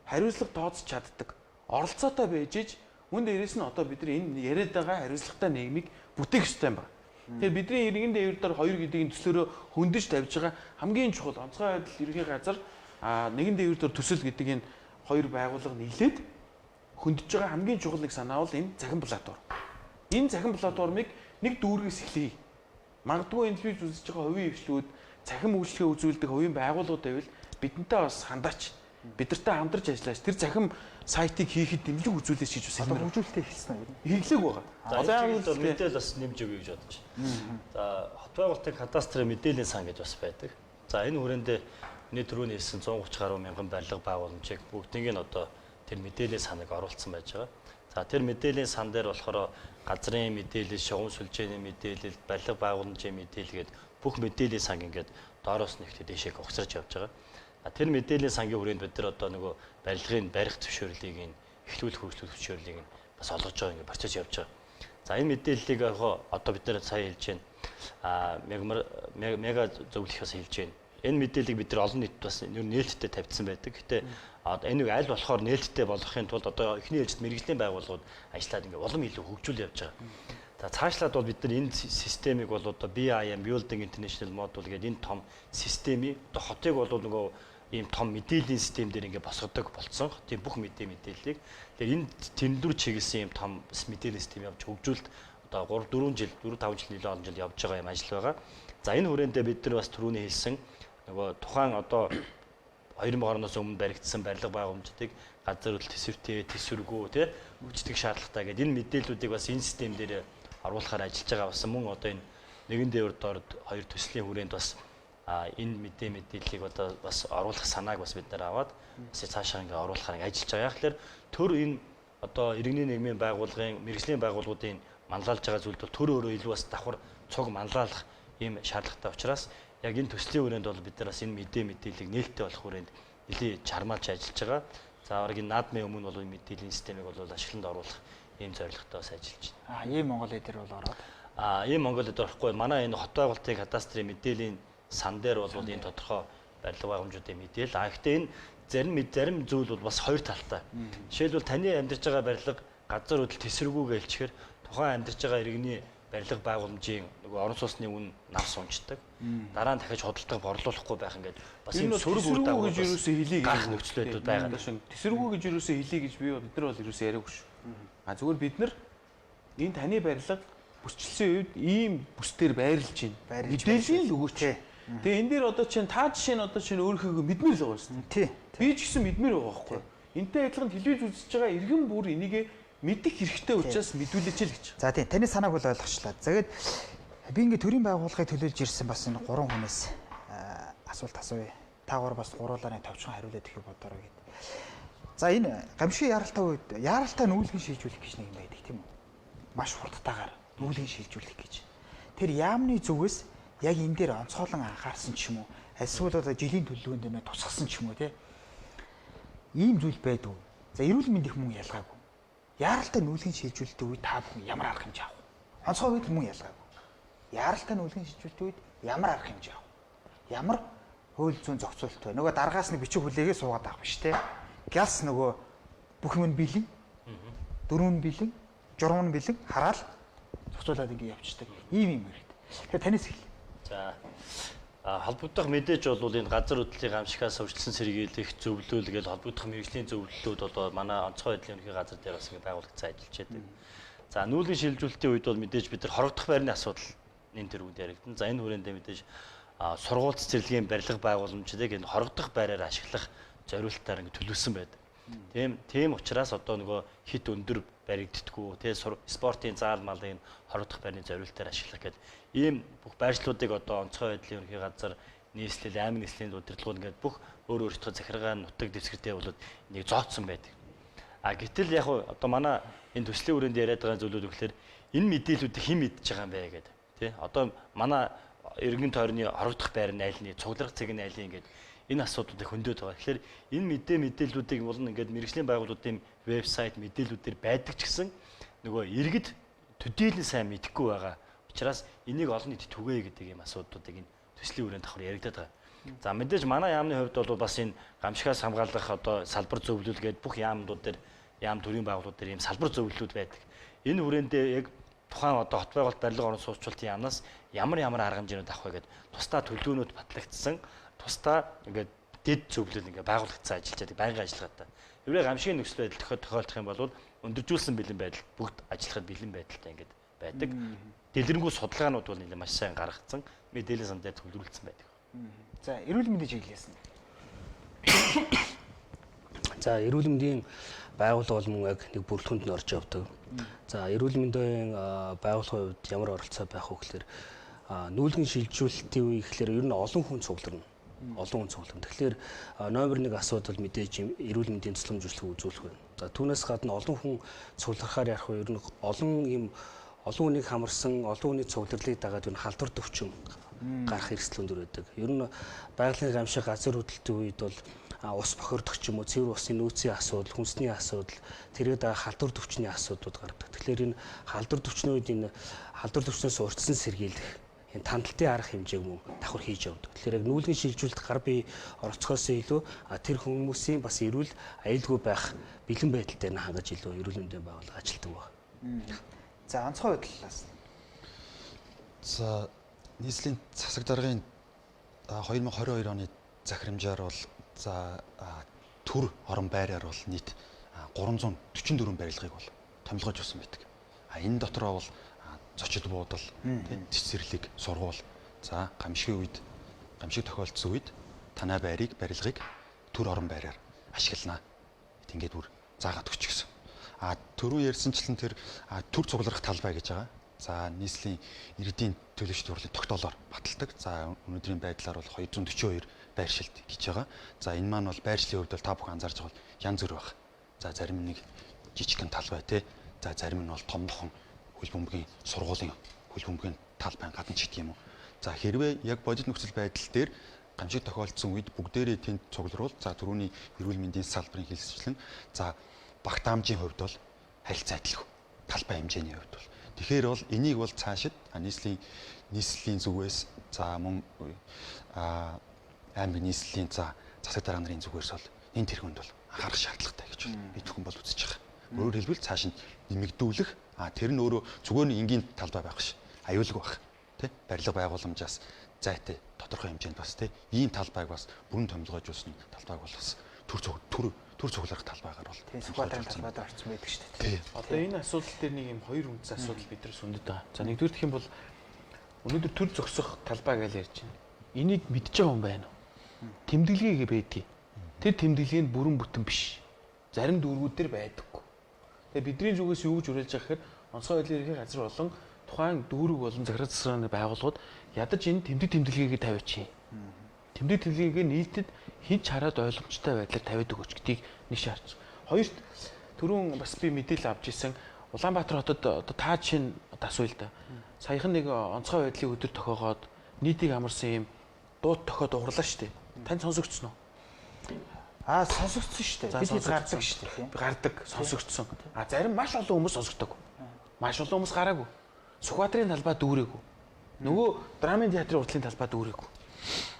хариуцлага тооцож чаддаг, оролцоотой байж иж үн дээрээс нь одоо бид нар энэ яриад байгаа хариуцлагатай нийгмийг бүтээх ёстой юм байна. Тэгэхээр бидний иргэн дээвэр дээр 2 гэдгийн төслөөрөө хөндөж тавьж байгаа хамгийн чухал онцгой байдал ерхий газар нэгэн дээвэр дээр төсөл гэдэг энэ 2 байгууллага нийлээд хөндөж байгаа хамгийн чухал нэг санаа бол энэ цахим платформ. Энэ цахим платформыг нэг дүүргээс эхлэе. Магадгүй энэ телевиз үзэж байгаа хувийн хвшлүүд цахим үйлчлэгээ үзүүлдэг хувийн байгууллагууд байвал бидэнтэй бас хандаач. Бидэртэй хамтарч ажиллаач. Тэр цахим сайтыг хийхэд дэмжлэг үзүүлээч гэж бас одоо хөгжүүлэлтээ эхэлсэн юм. эхлэх байгаа. Одоо мэдээлэл бас нэмж өгье гэж бодож байна. За хот байгуулалтын кадастрын мэдээллийн сан гэж бас байдаг. За энэ хүрээндээ миний түрүүний хэлсэн 130 гаруй мянган барилга байгууламжийг бүгднийг нь одоо тэр мэдээллийн саныг оруулсан байж байгаа. За тэр мэдээллийн сан дээр болохоор газрын мэдээлэл, шугам сүлжээний мэдээлэл, барилга байгууламжийн мэдээлэл гээд бүх мэдээллийн санг ингээд доороос нь ихтэй дэшээ угсарч явж байгаа. Тэр мэдээллийн сангийн хүрээнд бид нар одоо нөгөө барилгын барих зөвшөөрлийг эхлүүлэх хөгжлөх зөвшөөрлийг бас олгож байгаа ингээд процесс явж байгаа. За энэ мэдээллийг одоо бид нар сая хэлж байна. Мега зөвлөхөөс хэлж байна. Энэ мэдээллийг бид нар олон нийтэд бас нээлттэй тавьдсан байдаг. Гэтэ энэ аль болохоор нээлттэй болгохын тулд одоо эхний ээлжид мэрэгжлийн байгууллагууд ажиллаад ингээд улам илүү хөгжүүл явж байгаа. За цаашлаад бол бид нар энэ системийг бол одоо BIM Building International Model гэдэг энэ том системийг одоо хотыг бол нөгөө ийм том мэдээллийн систем дээр ингээд босгодог болсон. Тийм бүх мэдээллийг. Тэгэхээр энэ тэндүр чиглэсэн ийм том мэдээллийн систем явж хөгжүүлэлт одоо 3-4 жил, 4-5 жил нэлээд олон жил явж байгаа юм ажил байгаа. За энэ хүрээндээ бид нар бас түрүүний хэлсэн нөгөө тухайн одоо 2000 оноос өмнө баригдсан барилга байгууламжуудыг газар хөдлөлт төсвөргөө тий хүчдэг шаардлагатай гэдэг энэ мэдээллүүдийг бас энэ систем дээр оруулахаар ажиллаж байгаа бас мөн одоо энэ нэгэн дээвэр доорд 2 төслийн хүрээнд бас энэ мэдээллийг одоо бас оруулах санааг бас бид нар аваад бас цаашаа ингээ оруулахаар ингээ ажиллаж байгаа. Яг тэгэхээр төр энэ одоо иргэний нийгмийн байгууллагын мэрэгжлийн байгууллагуудын манлайлж байгаа зүйлд бол төр өөрөө илүү бас давхар цуг манлайлах ийм шаардлагатай учраас яг энэ төслийн хүрээнд бол бид нар бас энэ мэдээллийг нээлттэй болох хүрээнд нэлээд чармаалж ажиллаж байгаа. За оргийн наадмын өмнө бол мэдээллийн системийг бол ашигланд оруулах ийм зорилготой бас ажиллаж байна. Ийм Монгол эдэр бол ороод. Ийм Монгол эдэр орохгүй манай энэ хот байгуулалтын кадастрын мэдээллийн сан дээр бол энэ тодорхой барилга байгууламжуудын мэдээлэл. Гэхдээ энэ зарим зүйл бол бас хоёр талтай. Жишээлбэл таны амьдарч байгаа барилга газар хөдлөлт тесрэгүүгээ хэлчихээр тухайн амьдарч байгаа иргэний барилга байгууламжийн нөгөө орон сууцны үн навс унцдаг. Дараа нь дахиж худалдаа борлуулахгүй байх ингээд бас энэ сөрөг үр дагавар гэж юусэн хэлий гэж нөхцөл байдал байгаа. Тэсэргүү гэж юусэн хэлий гэж би бид нар бол юусэн яриаггүй шүү. Зүгээр бид нар энэ таны барилга бүсчилсэн үед ийм бүсдэр байрлаж байна. Мэдээлэл өгөөч. Тэгээ энэ дээр одоо чинь та жишээ нь одоо чинь өөрийнхөө мэдмээр л байгаа шүү дээ. Тий. Би ч гэсэн мэдмээр байгаа байхгүй. Энтэй адилхан телевиз үзэж байгаа иргэн бүр энийг мэдэх хэрэгтэй учраас мэдүүлээч л гэж. За тийм таны санааг бол ойлгочлаа. Тэгээд би ингээд төрийн байгууллагыг төлөөлж ирсэн бас энэ 3 хүнээс асуулт асууя. Та гур бас гуруулаа нэг товчхон хариулаад ихийг бодороо гэд. За энэ гамшигын яралтай үед яралтай нүүлгэн шийдвэрлэх гэж нэг юм байдаг тийм үү? Маш хурдтайгаар нүүлгэн шийдвэрлэх гэж. Тэр яамны зүгээс яг энэ дээр онцгойлон анхаарсан ч юм уу? Эсвэл одоо жилийн төлөвлөгөөнд нэ тусгасан ч юм уу те? Ийм зүйл байдгүй. За эрүүл мэндийн хүмүүс ялгаагүй. Яралтай нүүлгэн шийдвэрлэлтийн үед та бүхэн ямар арга хэмжээ авах вэ? Онцгой үед хүмүүс ялгаагүй. Яралтай нүүлгэн шийдвэрлэлтийн үед ямар арга хэмжээ авах вэ? Ямар хууль зүйн зохицуулалт вэ? Нөгөө дараагаас нэг бичиг хүлээгээ суугаад авах биш те? Гялс нөгөө бүх юм бэлэн, дөрөв нь бэлэн, журам нь бэлэн хараал зохицуулаад ингэ явчихдаг. Ийм юм хэрэгтэй. Тэгэхээр танаас эхэллээ. За холбогдох мэдээж бол энэ газар хөдлөлийн гамшигаас өвчлсөн сэргийлэх зөвлөл гэж холбогдох мэрэгжлийн зөвлөлүүд бол манай онцгой байдлын ерөнхий газар дээр бас ингэ байгуулагдсан ажиллаж байдаг. За нүүлгэн шилжүүлэлтийн үед бол мэдээж бид нар хорогдох байрны асуудал энэ төр үед яригдана. За энэ хүрээндээ мэдээж сургууль цэцэрлэгийн барилга байгууламжуудыг энэ хорогдох байраар ашиглах зориултаар ингэ төлөвлөсөн байдаг. Тийм учраас одоо нөгөө хит өндөр баригддаггүй тий спортын заалмалын хорогдох байрны зориултаар ашиглах гэдэг ийм бүх байршлуудыг одоо онцгой байдлын ерөнхий газар нийслэл аймаг нийслэлийн удирдлагууд ингээд бүх өөр өөртөө захиргаа нутаг дэвсгэртэй болоод энийг зооцсон байдаг. Гэтэл яг одоо манай энэ төслийн хүрээнд яриад байгаа зүйлүүд гэхээр энэ мэдээллүүдийг хэн мэдж байгаа юм бэ гэдэг. Тий? Одоо манай иргэн тойрны орогдох байр нь айлны, цуглах цэг нь айлын гэдэг энэ асуудлуудыг хөндөд байгаа. Тэгэхээр энэ мэдээллүүдийг бол ингээд мэрэгжлийн байгууллагуудын вебсайт мэдээллүүдээр байдаг ч гэсэн нөгөө иргэд төдийлөн сайн мэдэхгүй байгаа. Учираас энийг олон нийтэд түгээе гэдэг юм асуудлуудыг энэ төслийн хүрээнд давхар яригадаад байгаа. За мэдээж манай яамны хувьд бол бас энэ гамшигаас хамгаалах одоо салбар зөвлөл гэдэг бүх яамнууд дээр яам төрийн байгууллагууд дээр ийм салбар зөвлөлүүд байдаг. Энэ хүрээндээ яг тухайн одоо хот байгуулалт барилга орон сууцчлалтын яамнаас ямар арга хэмжээнүүд авах вэ гэдэг тусдаа төлөвлөгөөнүүд батлагдсан, тусдаа ингээд дэд зөвлөл ингээд байгуулагдсан ажиллаж байдаг байнгын ажиллагаатай. Хэврээ гамшигын нөхцөл байдал тохиолдох юм бол өндөржүүлсэн бэлэн байдал бүгд ажиллахад бэлэн байдалтай ингээд байдаг. Дэлгэрэнгүй судалгаанууд бол нэлээд маш сайн гаргацсан, мэдээллийн сан дээр төвлөрүүлсэн байдаг. За эрүүл мэндийн чиглэлээс нь. За эрүүл мэндийн байгууллага бол мөн яг нэг бүрэлдэхүүнд нь орж явдаг. За эрүүл мэндийн байгууллагын хувьд ямар оролцоо байх вэ гэхээр нүүлгэн шилжүүлэлтийн үе гэхээр ер нь олон хүн цугларна. Олон хүн цугларна. Тэгэхээр номер 1 асуудал мэдээж эрүүл мэндийн тусламжуулалтыг үзүүлэх байна. За түүнээс гадна олон хүн цуглархаар ярих вэ? Ер нь олон хүнийг хамарсан, олон хүний цугларлыг дагаад ер нь халдвар төвчм гарах эрсдэл өндөр байдаг. Ер нь байгалийн гамшиг газар хөдлөлтийн үед бол ус бохирдох ч юм уу, цэвэр усын нөөцийн асуудал, хүнсний асуудал, тэргээд халдвар төвчний асуудлууд гардаг. Тэгэхээр энэ халдвар төвчний үед энэ халдвар төвчнөөс урьдчилан сэргийлэх энэ тандалтын арга хэмжээг мөн давхар хийж явдаг. Тэгэхээр яг нүүлгэн шилжүүлэлт гар бие оролцохоос илүү тэр хүмүүсийн бас эрүүл аюулгүй байх бэлэн байдал дээр нь хангаж илүү эрүүл мэндийн байгууллага ажилладаг байна. За онцгой байдлаас. За нийслэлийн засаг даргын 2022 оны захирамжаар бол за төр орон байраар бол нийт 344 барилгыг бол томилгож өгсөн байдаг. Энэ дотроо бол зочид буудал, цэцэрлэг, сургууль, за гамшиг тохиолдсон үед танай барилгыг төр орон байраар ашиглана. Ингээд бүр заагаад өгч гисэн. Түрүү ярьсанчлан тэр төр цугларах талбай гэж байгаа. За нийслэлийн иргэдийн төлөвшөлт хурлын тогтоолоор баталдаг. За өнөөдрийн байдлаар бол 242 байршилт гэж байгаа. За энэ маань бол байршлын хувьд бол та бүхэн анзаарч байгаа бол янз бүр байна. За зарим нэг жижигхэн талбай тий. За зарим нь бол томхон хөл бөмбөгийн сургуулийн хөл бөмбөгийн талбай гадна ч гэдэг юм уу. За хэрвээ яг бодит нөхцөл байдал дээр гамшиг тохиолдсон үед бүгдээрээ тэнд цугларвал за түрүүний эрүүл мэндийн салбарын хэлсчлэн за багтаамжийн хувьд бол харилцаа адилгүй. Талбай хэмжээний хувьд бол. Тэгэхээр бол энийг бол цаашид нийслэлийн зүгээс за мөн аймаг нийслэлийн за засаг дарга нарын зүгээс бол энэ тэрхэнд бол анхаарах шаардлагатай гэж би зөвхөн бол үзэж байгаа. Өөрөөр хэлбэл цааш нь нэмэгдүүлэх тэр нь өөрөө зүгээр нь энгийн талбай байх ш. Аюулгүй байх. Тэ? Барилга байгууламжаас зайтай тодорхой хэмжээнд бас тэ ийм талбайг бас бүрэн томилгож өгсөн талбайг бол бас төр цугларах талбайгаар бол тийм Сүхбаатарын талбайд орсон байдаг шүү дээ. Одоо энэ асуудал дээр нэг юм хоёр үндэс асуудал биднээс үндэд байгаа. За нэгдүгээр гэх юм бол өнөөдөр төр зогсох талбай гэж ярьж байна. Энийг мэдж байгаа хүн байна уу? Тэмдэглэгээ байдгийг. Тэр тэмдэглэг нь бүрэн бүтэн биш. Зарим дүүргүүд дээр байдаггүй. Тэгээ бидний зүгээс юу гэж уриалж байгаа гэхээр онцгой байдлын ерхий газар болон тухайн дүүрэг болон захирал засгийн байгууллагууд ядаж энэ тэмдэглэгээ тавиач. Тэмдэг тэмдэглэгээ нийтэд хинч хараад ойлгомжтой байдлаар тавиад өгөөч гэдгийг нэг шаарч. Хоёрт түрүүн бас би мэдээлэл авч ирсэн Улаанбаатар хотод одоо та жишээ нь асууя л да. Саяхан нэг онцгой байдлын өдөр тохиогоод нийтийг амарсан юм дууд тохиод угарлаа шүү дээ. Тань сонсогдсон уу? Сонсогдсон шүү дээ. Бид гардаг шүү дээ. Гардаг, сонсогдсон. Зарим маш олон хүмүүс сонсогддог. Маш олон хүмүүс гараагүй. Сүхбаатарын талбай дүүрээгүй. Нөгөө драмын театрын уртлын талбай дүүрээгүй.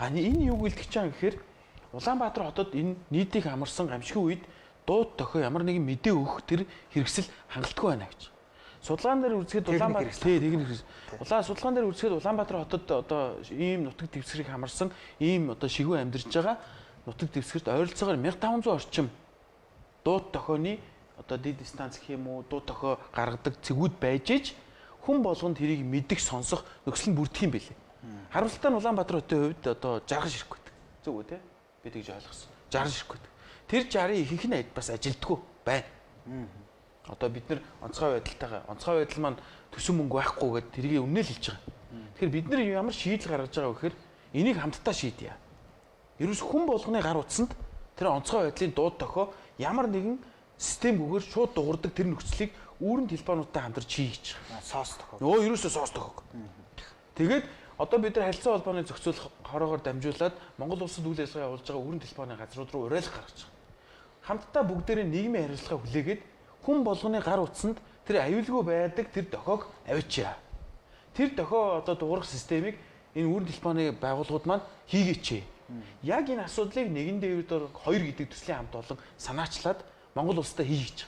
Энэ юу гэлдэж байгаа юм гэхээр Улаанбаатар хотод энэ нийтийг амарсан гамшигын үед дууд тохио ямар нэгэн мэдээ өгөх тэр хэрэгсэл хангалтгүй байна гэж. Судалгаан дээр үзэхэд судалгаан дээр үзэхэд Улаанбаатар хотод одоо ийм нутаг дэвсгэрийг хамарсан ийм одоо шигүү амьдарч байгаа нутаг дэвсгэрт ойролцоогоор 1500 орчим дууд тохионы одоо дид станц гэх юм уу дууд тохио гаргадаг цэгүүд байж иж хүн болгонд тэрийг мэдих сонсох нөхцөл нь бүрдэх юм билээ. Харамсалтай нь Улаанбаатар хотын хувьд одоо 60 ширхэг байдаг. Зөв үү те? Би тэгж ойлгосон. 60 ширхэг байдаг. Тэр 60-ийн ихэнх нь бас ажилддаг байна. Одоо бид нар онцгой байдал маань төсөн мөнгө байхгүй гэдээ тэрийг үнэл хэлж байгаа. Тэгэхээр бид нар ямар шийдэл гаргаж байгаа вэ гэхээр энийг хамтдаа шийдье. Ерөөс хүн болгоны гар утсанд тэр онцгой байдлын дууд тохио ямар нэгэн системгүйгээр шууд дуурдаг тэр нөхцөлийг үүрэн телефонуудтай хамтарч хийж Соос тохоо. байгаа. Ерөөсөө соос тохог. Тэгээд одоо бид нар харилцаа холбооны зохицуулах хороогоор дамжуулаад Монгол улсад үйл ажиллагаа явуулж байгаа үүрэн телефоны газрууд руу уриалга гаргаж байгаа. Хамтдаа бүгдээрээ нийгмийн харилцаа хүлээгээд хүн болгоны гар утсанд тэр аюулгүй байдаг тэр дохиог авчиа. Тэр дохио одоо дуурах системийг энэ үүрэн телефоны байгууллагууд маань хийгээч. Яг энэ асуудлыг нэгэн дээвэр хоёр гэдэг төслийн хамт олон санаачлаад Монгол улстай хийж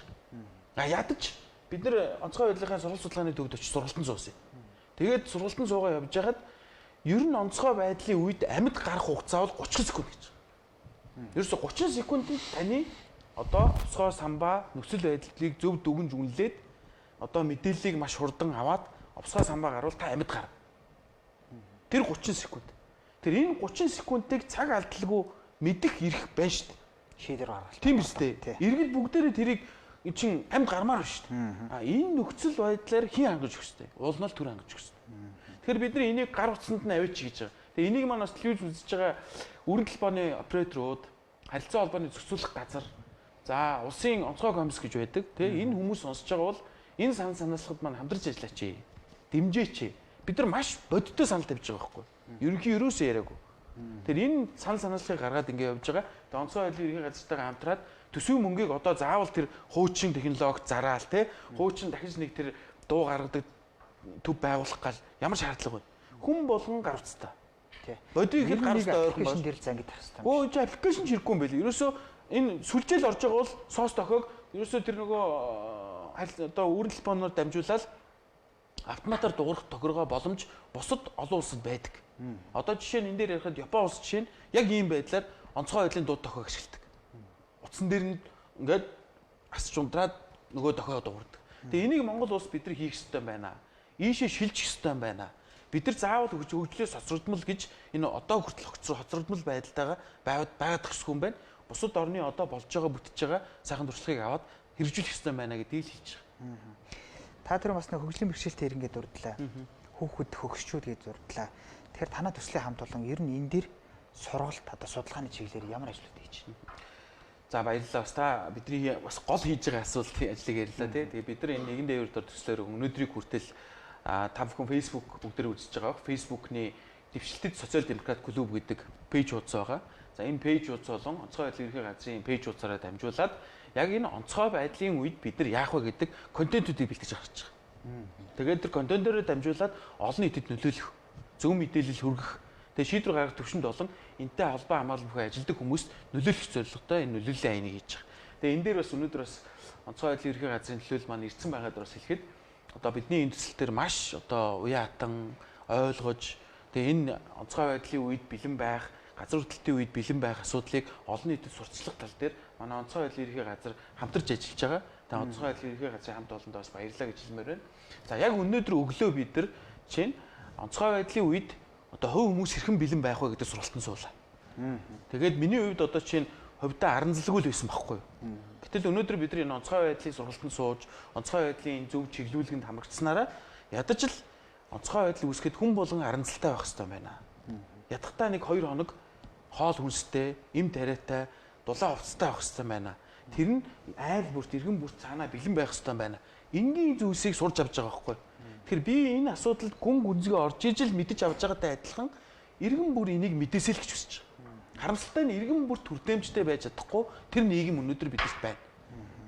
байгаа. Ядаж бид нар онцгой байдлынхаа сургалт судалгааны төвд очиж сургалтын суусан. Тэгээд сургалтын суугаа явж байгаад ер нь онцгой байдлын үед амьд гарах хугацаа бол 30 секунд гэж. Ерөөсө 30 секундэд таны одоо тусгай самбаа нөхцөл байдлыг зөв дүгнж үнэлээд одоо мэдээллийг маш хурдан аваад тусгай самбаа гарвал та амьд гар. Тэр 30 секунд. Тэр энэ 30 секундыг цаг алдалгүй мэдэх эрх байна шүү дээ. Шийдвэр гаргал. Тийм үстэй. Иргэд бүгдээрээ тэрийг чин амьд гармаар байна шүү дээ. Энэ нөхцөл байдлаар хин хангаж өгч дээ. Уулнал төр хангаж өгч. Тэгэхээр бид нар энийг гар утсанд нь аваач гэж байгаа. Тэгээ энийг маань бас телевиз үзэж байгаа өрн телефоны операторууд, харилцаа холбооны зохицуулах газар, за улсын онцгой комисс гэж байдаг. Тэгээ энэ хүмүүс сонсож байгаа бол энэ санал санаалахад маань хамтарч ажиллаач. Дэмжээч. Бид нар маш бодиттой санал тавьж байгаа байхгүй. Ерөнхий ерөөсөө яриаггүй. Тэр энэ санал санаалахыг гаргаад ингэ явж байгаа. Тэгээ онцгой байдлын ерөнхий газартайгаа хамтраад төсвийн мөнгийг одоо заавал тэр хуучин технологид зараал те хуучин дахиж нэг тэр дуу гаргадаг төв байгуулах гал ямар шаардлага вэ? Хүн болгон гар утстай. Тий. Бодиг хэд гар утстай ойрхон аппликейшн бол. дээр зангид тах хэрэгтэй. Өө чи аппликейшн хэрэггүй юм байл. Ерөөсөө энэ сүлжээл орж байгаа бол соос тохиог ерөөсөө тэр нөгөө одоо үүрэн телефоноор дамжуулаад автоматар дуурах тохиргоо боломж бусад олон улсад байдаг. Одоо жишээ нь энэ дээр ярихад Япон улс жишээ нь яг ийм байдлаар онцгой байдлын дууд тохиог ашигладаг. Утсан дээр нь ингээд асч ундраад нөгөө тохиоо дуурдаг. Тэгээ энийг Монгол улс бид нар хийх ёстой байна. Ийшээ шилжих ёстой байна. Бид нар заавал хөгжлөөс хоцрогдмол гэж энэ одоо хүртэл хоцрогдмол байдалтайгаа байгаад тахсгүй юм байна. Бусад орны одоо болж байгаа бүтэж байгаа сайхан туршлагыг аваад хэрэгжүүлэх ёстой байна гэдгийг л хэлж байгаа. Та тэр бас нэг хөгжлийн бэрхшээлтэй ирнгээд дурдлаа. Хүүхэд хөгшчүүд гэж дурдлаа. Тэгэхээр танай төслийн хамт олон ер нь энэ дэр сургалт одоо судалгааны чиглэлээр ямар ажлууд хийж байна? За баярлалаа. Бас та бидний бас гол хийж байгаа асуултын ажлыг ярьлаа тий. Тэгээ бид нар энэ нэгэн дээвэр дор төслөөр өнөөдрийг хүртэл та бүхэн Facebook бүгдээр үзэж байгаа. Facebook-ны дэвшилтэд социал демократ клуб гэдэг пэйж хуудас байгаа. За энэ пэйж хуудас болон онцгой байдлын ерхий газрын пэйж хуудасаараа дамжуулаад яг энэ онцгой байдлын үед бид нар яах вэ гэдэг контентуудыг бэлтгэж гаргаж байгаа. Тэгээд тэр контентороо дамжуулаад олон нийтэд нөлөөлөх, зөв мэдээлэл хүргэх, тэгээд шийдвэр гаргах төвшөнд болон энтэй холбоо хамгаалалт бүхэн ажилтг хүмүүст нөлөөлөх зорилготой энэ нөлөөллийн айныг хийж байгаа. Тэгээд энэ дээр бас өнөөдөр бас онцгой байдлын ерхий газрын төлөөлөл маань ирсэн байгаад бас хэлэхэд одоо бидний энэ төсөл төр маш одоо уяатан ойлгож тэгээд энэ онцгой байдлын үед бэлэн байх, газар хөдлөлтийн үед бэлэн байх асуудлыг олон нийтэд сурталчлах тал дээр манай онцгой байдлын ерхий газар хамтарч ажиллаж байгаа. Тэгээд онцгой байдлын ерхий газрын хамт олондоо бас баярлалаа гэж хэлмээр байна. За яг өнөөдөр өглөө бид нар чинь онцгой байдлын үед одоо хувь хүмүүс хэрхэн бэлэн байх вэ гэдэг сургалтын суулаа. Тэгээд миний хувьд одоо чинь хувьдаа аранзалгүй л байсан байхгүй юу. Гэтэл өнөөдөр бид нар энэ онцгой байдлын сургалтанд сууж, онцгой байдлын зөв чиглүүлгэнд хамрагдсанараа ядаж л онцгой байдлыг үүсгэхэд хүн болгон аранзалтай байх хэрэгтэй байна. Ядахтаа нэг 2 хоног хоол хүнстэй, эм тариатай, дулаан хувцастай байх хэрэгтэй байна. Тэр нь айл бүрт, иргэн бүрт цаанаа бэлэн байх хэрэгтэй байна. Энгийн зүйлсийг сурж авч байгаа байхгүй юу. Тэгэхээр би энэ асуудалд гүн гүнзгий орж ижил мэдэж авч байгаатай адилхан иргэн бүр энийг мэдээсэй л гэж хүсэж байгаа. Харамсалтай нь иргэн бүр төртөмжтэй байж чадахгүй тэр нийгэм өнөөдөр бидэрт байна.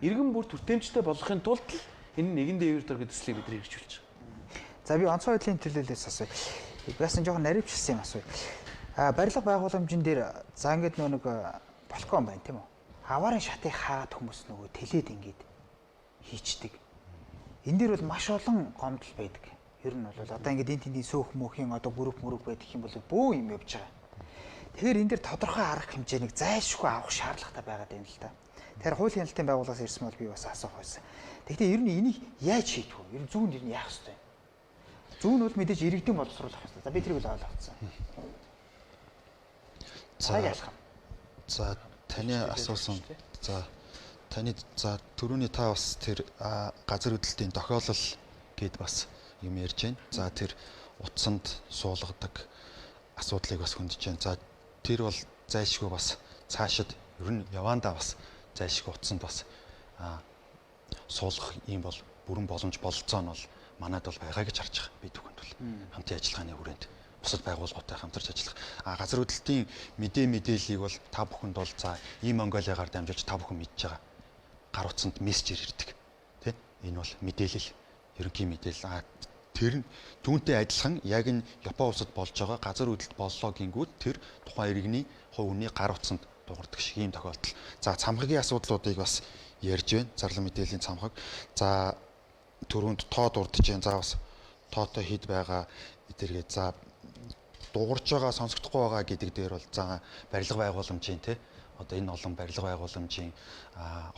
Иргэн бүр төртөмжтэй болохын тулд л энэ нэгэн дээвэр дор гэдэг төслийг бид нар хэрэгжүүлж байгаа. За би онцгой байдлын төлөөлөлөөс асууя. Бас энэ жоохон наривчлсан юм асууя. Барилга байгууламжийн дээр за ингээд нэг балкон байна тийм үү? Аваарын шатыг хаагаад хүмүүс нөгөө тэлээд ингээд хийчдэг. Энэ дээр бол маш олон гомдол байдаг. Ер нь бол одоо ингээд энэ тэндийн сөөх мөхийн одоо бүрэг байдаг юм бол бөө юм явж байгаа. Тэгэхээр энэ дээр тодорхой арга хэмжээнийг зайлшгүй авах шаардлагатай байгаад байна л та. Тэгэхээр хуулийн хяналтын байгууллагаас ирсэн бол би бас асуух байсан. Тэгэхдээ ер нь энийг яаж шийдэх вэ? Ер нь зүүн ер нь яах ёстой юм? Зүүн нь бол мэдээж иргэдийн боловсруулах ёстой. За би тэрийг л ойлгоцсон. За таны асуусан таны түрүүний та бас тэр газар хөдлөлтийн тохиолол гэд бас юм ярьж байна. За тэр утсанд суулгадаг асуудлыг бас хөндөж байна. За тэр бол зайлшгүй бас цаашид ер нь явандаа бас зайлшгүй утсанд бас суулгах юм бол бүрэн боломж бололцоо нь бол манайд бол байгаа гэж харж байгаа. Бид бүхэнд бол хамтын ажиллагааны хүрээнд бусад байгууллагуудтай хамтарч ажиллах. Газар хөдлөлтийн мэдээллийг бол та бүхэнд бол за Mongolia-гаар дамжуулж та бүхэн мэдж байгаа. Гар утсанд мессежээр ирдэг. Тэ? Энэ бол мэдээлэл, ерөнхий мэдээлэл. Тэр нь түүнтэй адилхан яг энэ Япон улсад болж байгаа газар хөдлөлт боллоо гингүүд тэр тухайн иргэний хувь хүний гар утсанд дуурдаг шиг ийм тохиолдол. За цамхагийн асуудлуудыг бас ярьж байна. Зарлан мэдээллийн цамхаг. За түрүүнд тоо дурдж байна. За бас тоотой хэд байгаа эдэргээ за дуурж байгаа сонсогдохгүй байгаа гэдэг дээр бол за барилга байгууламжийн те одоо энэ олон барилга байгууламжийн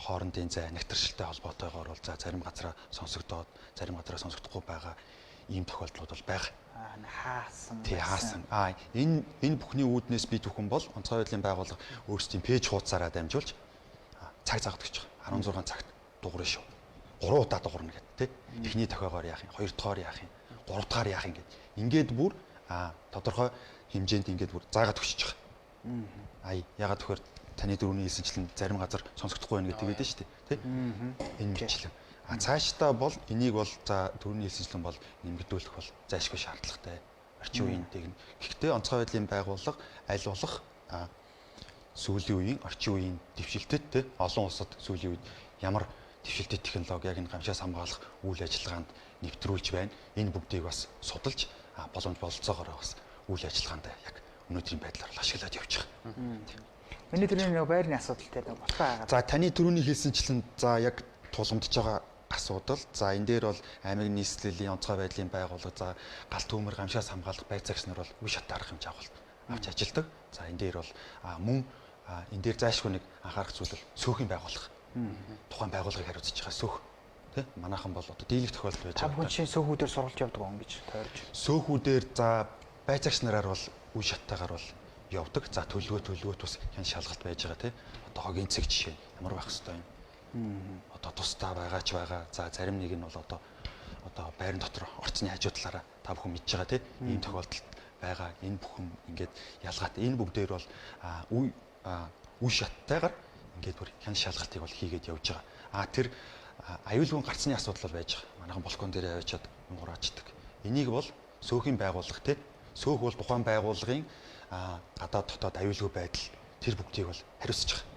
хоорондын зай нэгтршилтэй холбоотойгоор бол за зарим газараа сонсогдоод зарим газараа сонсогдохгүй байгаа ийм тохиолдлууд бол байгаа. Хаасан. Тий хаасан. Энэ бүхний үүднээс бид бүхэн бол онцгой байдлын байгууллага өөрсдийн пэйж хуудасаараа дамжуулж цаг заадаг гэж байгаа. 16 цагт дуурна шүү. 3 удаа дуурна гэдэг тий. Эхний тохиогоор яах юм, 2 дахоор яах юм, 3 дахаар яах юм гэдэг. Ингээд бүр тодорхой хэмжээнд ингээд бүр заагаад өгч байгаа. Ягаад тэгэхээр таны дөрөвний хэлсэнчлэн зарим газар сонсогдохгүй байна гэдэг байдаг шүү дээ. Тий. Энэ мэтлэг. Цаашдаа бол энийг бол за дөрөвний хэлсэнчлэн бол нэмэгдүүлэх бол зайлшгүй шаардлагатай. Орчин үеийн тэгнэ. Гэхдээ онцгой байдлын байгууллага аль болох сүүлийн үеийн орчин үеийн дэвшилтэд те олон улсад сүүлийн үед ямар дэвшилтэт технологиг энэ гамшаас хамгаалах үйл ажиллагаанд нэвтрүүлж байна. Энэ бүгдийг бас судалж боломж бололцоогоор бас үйл ажиллагаанд яг өнөөдрийн байдлаар ашиглаад явж байгаа. Миний түрүүний байрны асуудалтай батгаа. За таны түрүүний хэлсэнчлэн за яг тулгамдж байгаа асуудал. За энэ дээр бол аймаг нийслэлийн онцгой байдлын байгууллага за галт төмөр гамшаас хамгаалах байцаагч нар бол үе шат арга хэмжээ авалт авч ажилладаг. За энэ дээр бол мөн энэ дээр зайлшгүй нэг анхаарах зүйл бол сөөхийн байгууллага. Тухайн байгууллагыг хариуцж байгаа сөөх. Тэ? Манайхан бол одоо дийлэх тохиолдол байж байгаа. Та бүхэн чинь сөөхүүдээр сургалж явдаг юм гэж тойрч. Сөөхүүдээр за байцаагч нараар бол үе шаттайгаар бол явдаг. За төлөвлөгөөт бас хян шалгалт байж байгаа тий. Одоо хогийн цэг жишээ ямар байх хэвээр юм. Одоо тусдаа байгаа. За зарим нэг нь бол одоо байрны дотор орцны хажуу талаараа та бүхэн мэдж байгаа тий. Ийм тохиолдол байгаа. Энэ бүхэн ингээд ялгаатай. Энэ бүгдээр бол үе шаттайгаар ингээд бүр хян шалгалтыг бол хийгээд явж байгаа. Тэр аюулгүй гарцны асуудал бол байж байгаа. Манайхан балкон дээр аваачаад хураачдаг. Энийг бол сөөхийн байгууллага тий. Сөөх бол тухайн байгууллагын гадаад дотоод аюулгүй байдал тэр бүгдийг бол хариуцж байгаа.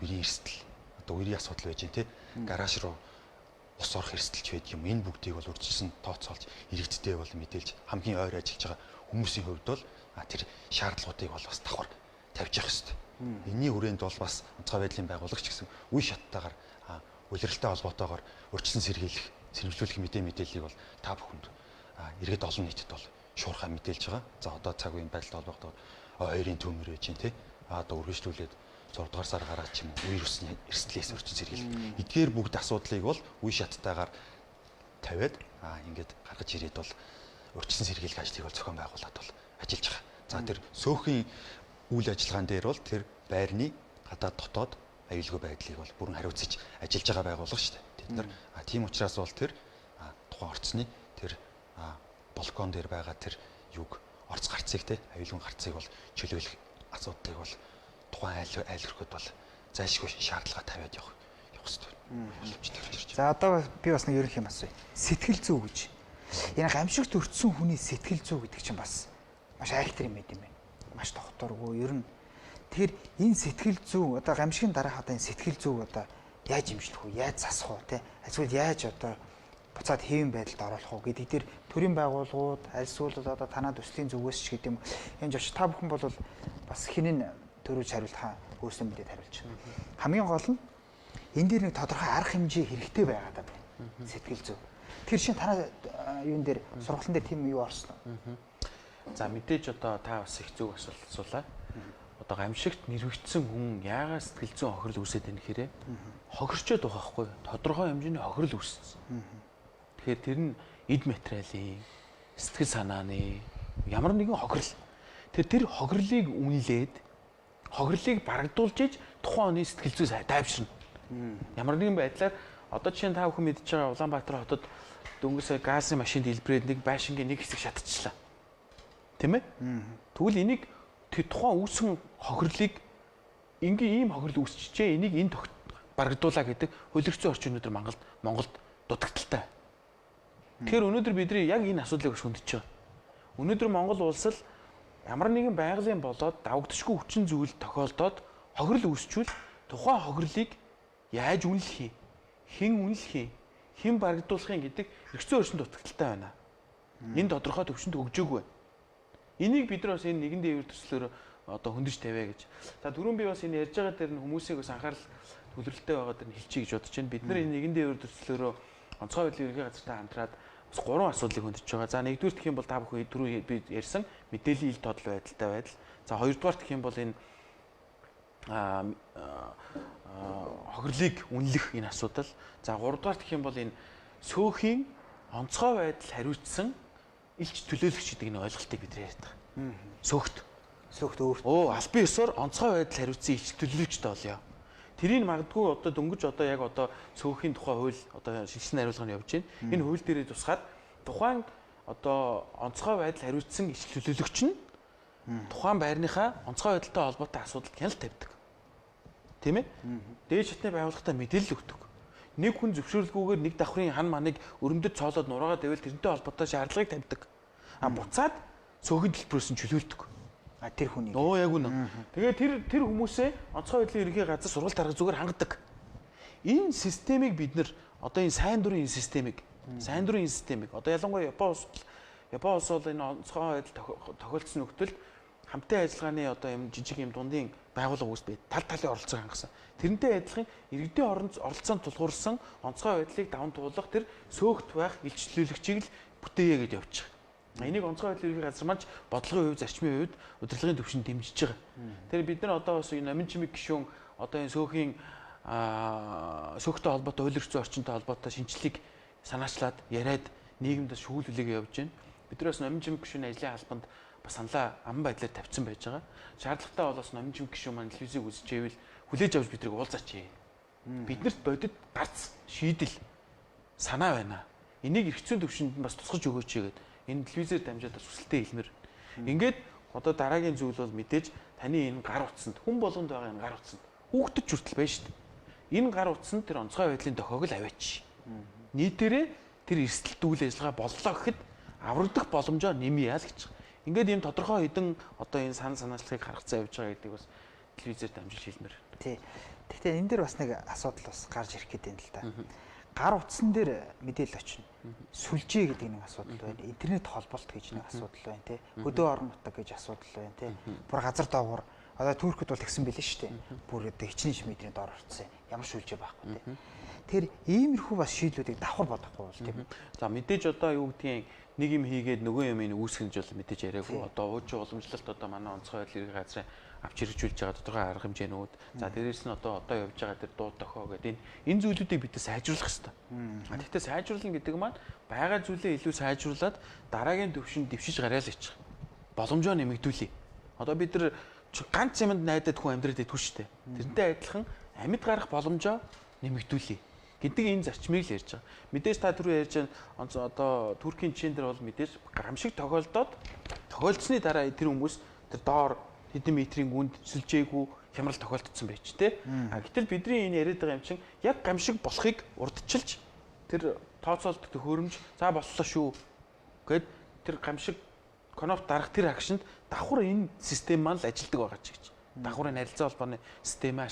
Үерийн эрсдэл одоо үерийн асуудал байж гэн тий. Гараж руу ус орох эрсдэлч байдаг юм. Энэ бүгдийг бол үржилсэн тооцоолж иргэдтэй бол мэдээлж хамгийн ойр ажиллаж байгаа хүмүүсийн хувьд бол тэр шаардлагуудыг бол бас давхар тавьж явах хэрэгтэй. Энийний хүрээнд бол бас онцгой байдлын байгууллагч гэсэн үе шаттайгаар улиралтай холбоотойгоор урьдчилан сэргийлэх, сэрэмжлүүлэх мэдээллийг бол та бүхэнд иргэд олон нийтэд бол шуурхай мэдээлж байгаа. За одоо цаг үеийн байдалтай холбоотойгоор хоёрын төмөр байж гэн тий. Одоо үргэлжлүүлээд 6 дугаар сар гараад ч юм уу үер усны эрсдлээс урьдчилан сэргийлэх. Эдгээр бүгд асуудлыг бол үе шаттайгаар тавиад ингээд гаргаж ирээд бол урьдчилан сэргийлэх ажлыг бол зохион байгуулад бол ажиллаж байгаа. За тэр сөөхийн үйл ажиллагаан дээр бол тэр байрны гадаад дотоод аюулгүй байдлыг бол бүрэн хариуцж ажиллаж байгаа байгууллага шүү дээ. Тэд нар тийм учраас бол тэр тухайн орцны тэр балкон дээр байгаа тэр юг орц гарцыг те аюулгүй гарцыг бол чөлөөлөх асуудлыг бол тухайн айл өрхөд бол зайлшгүй шаардлага тавиад явах хэрэгтэй. За одоо би бас нэг ерөнхий юм асууя. Сэтгэл зүй гэж. Энэ гамшигт өртсөн хүний сэтгэл зүй гэдэг чинь бас маш айхтар юм байт юм байна. Маш тогтворгүй. Ер нь тэр энэ сэтгэл зүй одоо гамшигын дараах одоо энэ сэтгэл зүй одоо яаж имжлэх вэ? Яаж засах вэ? Тэ? Эсвэл яаж одоо буцаад хэвэн байдалд оруулах вэ гэдэг дээр төрийн байгууллагууд аль эсвэл одоо танаа төслийн зүгээс ч гэдэг юм. Энэ жиш та бүхэн бол бас хинэн төрөж хариултаа өөрсдөө мэдээд хариулж байна. Хамгийн гол нь энэ дээр нэг тодорхой арга хэмжээ хэрэгтэй байгаад байна. Сэтгэл зүй. Тэр шин танаа юун дээр сургалтын дээр тийм юу орсон уу? За мэдээж одоо та бас их зөв асуулт асуулаа. Одоо гамшигт нэрвэгдсэн хүн яагаад сэтгэл зүйн хохирол үүсээд байна гэхээр хохирчод байгаа хгүй тодорхой хэмжээний хохирол үүссэн. Тэгэхээр тэр нь эд материалын сэтгэл санааны ямар нэгэн хохирол. Тэр хохирлыг үнэлээд хохирлыг барагдуулж иж тухайн оны сэтгэл зүй тайвширна. Ямар нэгэн байдлаар одоо жишээ нь та бүхэн мэдж байгаа Улаанбаатар хотод дөнгөс газын машин дэлбэрээд нэг байшингийн нэг хэсэг шатчихлаа. Тийм ээ? Тэгвэл энийг тухайн үүсгэн хохирлыг ийм хохирол үүсчихжээ. Энийг энэ барагдуулаа гэдэг хөлөрцөн орчин өнөдр Монголд дутагдaltaй. Тэгэхээр өнөөдөр бидний яг энэ асуудлыг шүндэж байгаа. Өнөөдөр Монгол улс л ямар нэгэн байгалийн болоод давагдшгүй хүчин зүйл тохиолдоод хохирол үүсчүүл тухайн хохирлыг яаж үнэлэх юм? Хэн үнэлэх юм? Хэн барагдуулах юм гэдэг эргэцэн өөрсөнд дутагдaltaй байна. Энэ тодорхой төвшөнд хөгжөөгүй байна. Энийг бид нар бас энэ нэгэн дээвэр төслөөр одоо хөндөж тавиа гэж. За түрүүн би бас энэ ярьж байгаа дээр нь хүмүүсийг бас анхаарал төвлөрөлтэй байгаа дээр нь хэлчихье гэж бодож байна. Бид нар энэ нэгэн дээвэр төслөөрөө онцгой байдлын ерөнхий газартай хамтраад бас 3 асуудлыг хөндөж байгаа. За нэгдүгээр гэх юм бол та бүхэн түрүү би ярьсан мэдээллийн ил тодол байдалтай байдал. За хоёрдугаар гэх юм бол энэ хохирлыг үнэлэх энэ асуудал. За гуравдугаар гэх юм бол энэ сөөхийн онцгой байдал хариуцсан илч төлөөлөгч гэдэг энэ ойлголтыг бид яриад байгаа. Сөөхт өөрт. Албан ёсоор онцгой байдал хариуцсан илч төлөөлөгчтэй болёо. Тэрийг магадгүй одоо дөнгөж одоо яг одоо сөөхийн тухай хууль одоо шинжилсэн хариулгын явж байна. Энэ хууль дээрээ тусгаад тухайн одоо онцгой байдал хариуцсан илч төлөөлөгч нь тухайн байрныхаа онцгой байдалтай холбоотой асуудалд хяналт тавьдаг. Тийм ээ? Дээд шатны байгууллагатай мэдээлэл өгдөг. Нэг хүн зөвшөөрлгүйгээр нэг давхрын хан маныг өрөмдөд цоолоод нураагаад байвал тэрнтэй холбоотой шаардлагыг тавьдаг. Буцаад сөөхөн төлбөрөөс нь чөлөөлдөг. Тэр хүний. Яг үнэ. Тэгээ тэр хүмүүсээ онцгой байдлын ерөнхий газар сургалт арга зүгээр хангадаг. Энэ системийг бид нэр одоо энэ сайн дурын системийг одоо ялангуяа Япон улс бол энэ онцгой байдал тохиолдсон нөхцөлд хамтын ажиллагааны одоо юм жижиг юм дундын байгууллага үүсбэ талын оролцоог хангасан. Тэрнтэй адилхан иргэдийн оролцоонд тулгуурсан онцгой байдлыг даван туулах тэр сөөхт байх илчлүүлэгчийг л бүтээе гэж явж байгаа. Энийг онцгой байдлын ерөнхий газар маань бодлогын хувь зарчмын хувьд удирдлагын төвшөнд дэмжиж байгаа. Тэгэхээр бид нар одоо бас энэ амин чимэг гишүүн одоо энэ сөөхтэй холбоотой хууль эрх зүйн орчинтой холбоотой шинжилгээг санаачлаад яриад нийгэмд шүүлүүлэг явж байна. Бид нар бас амин чимэг гишүүний ажлын албанд бас саналаа аман байдлаар тавьсан байж байгаа. Шаардлагатай бол бас амин чимэг гишүүн маань телевизийг үзчихвэл хүлээж авч бидрийг уулзаач. Биднэрт бодит гарц шийдэл санаа байна. Энийг эрх зүйн төвшөнд нь бас тусгаж өгөөч гэдэг энэ телевизээр дамжаад хүсэлтэд хэлмээр. Ингээд одоо дараагийн зүйл бол мэдээж таны энэ гар утсанд хүн болгонд байгаа энэ гар утсанд хүүхдэд хүртэл байна шүү дээ. Энэ гар утсанд тэр онцгой байдлын тохиог л аваач. Нийтээрээ тэр эрсдэлт үйл ажиллагаа боллоо гэхэд аврагдах боломжоо нэмье л гэж. Ингээд ийм тодорхой хэдэн одоо энэ санаачлагыг харгацсан явж байгаа гэдэг бас телевизээр дамжиж хэлмээр. Тий. Гэхдээ энэ дээр бас нэг асуудал бас гарч ирэх гэдэг юм л да. Гар утсан дээр мэдээлэл очно. Сүлжээ гэдэг нэг асуудал байна. Интернет холболт гэж нэг асуудал байна тий. Хөдөө орон нутаг гэж асуудал байна тий. Бүр газар доогуур одоо Туркид бол тэгсэн байлээ шүү дээ. Бүр одоо хичнээн шимэдрийн доор орцсон. Ямар сүлжээ байхгүй тий. Тэгэхээр иймэрхүү бас шийдлүүдийг давхар бодохгүй бол тийм. За мэдээж одоо юу гэдгийг нэг юм хийгээд нөгөө юм ин үүсгэж бол мэдээж яриаггүй. Одоо уучин уламжлалт одоо манай онцгой байдлын ерөнхий газрын авч хэрэгжүүлж байгаа тодорхой арга хэмжээнүүд. За дээрээс нь одоо явж байгаа тэр дуу тохио гэдэг энэ зүйлүүдийг бид сайжруулах хэрэгтэй. Гэхдээ сайжруулна гэдэг маань байгаа зүйлээ илүү сайжруулад дараагийн төвшөнд дэвшиж гараал гэж. Боломжоо нэмэгдүүлье. Одоо бид нар ганц юмд найдаад хүн амьдраад идэггүй шүү дээ. Тэрнтэй адилхан амьд гарах боломжоо нэмэгдүүлье гэдэг энэ зарчмыг л ярьж байгаа. Мэдээж та түрүү ярьж байгаа одоо Туркийн жишээн дээр бол мэдээж гамшиг тохиолдсны дараа тэр хүмүүс тэр доор хэдэн метрийн гүнд сүлжээгүй хямрал тохиолдсон байж тээ. Гэтэл бидний энэ яриад байгаа юм чинь яг гамшиг болохыг урдчилж тэр тооцоолт төхөөрөмж за боллоо шүү гэд тэр гамшиг конопт дарах тэр агшинд давхар энэ систем маань л ажилдаг байгаа ч гэж. Давхрын харилцаа холбооны системээ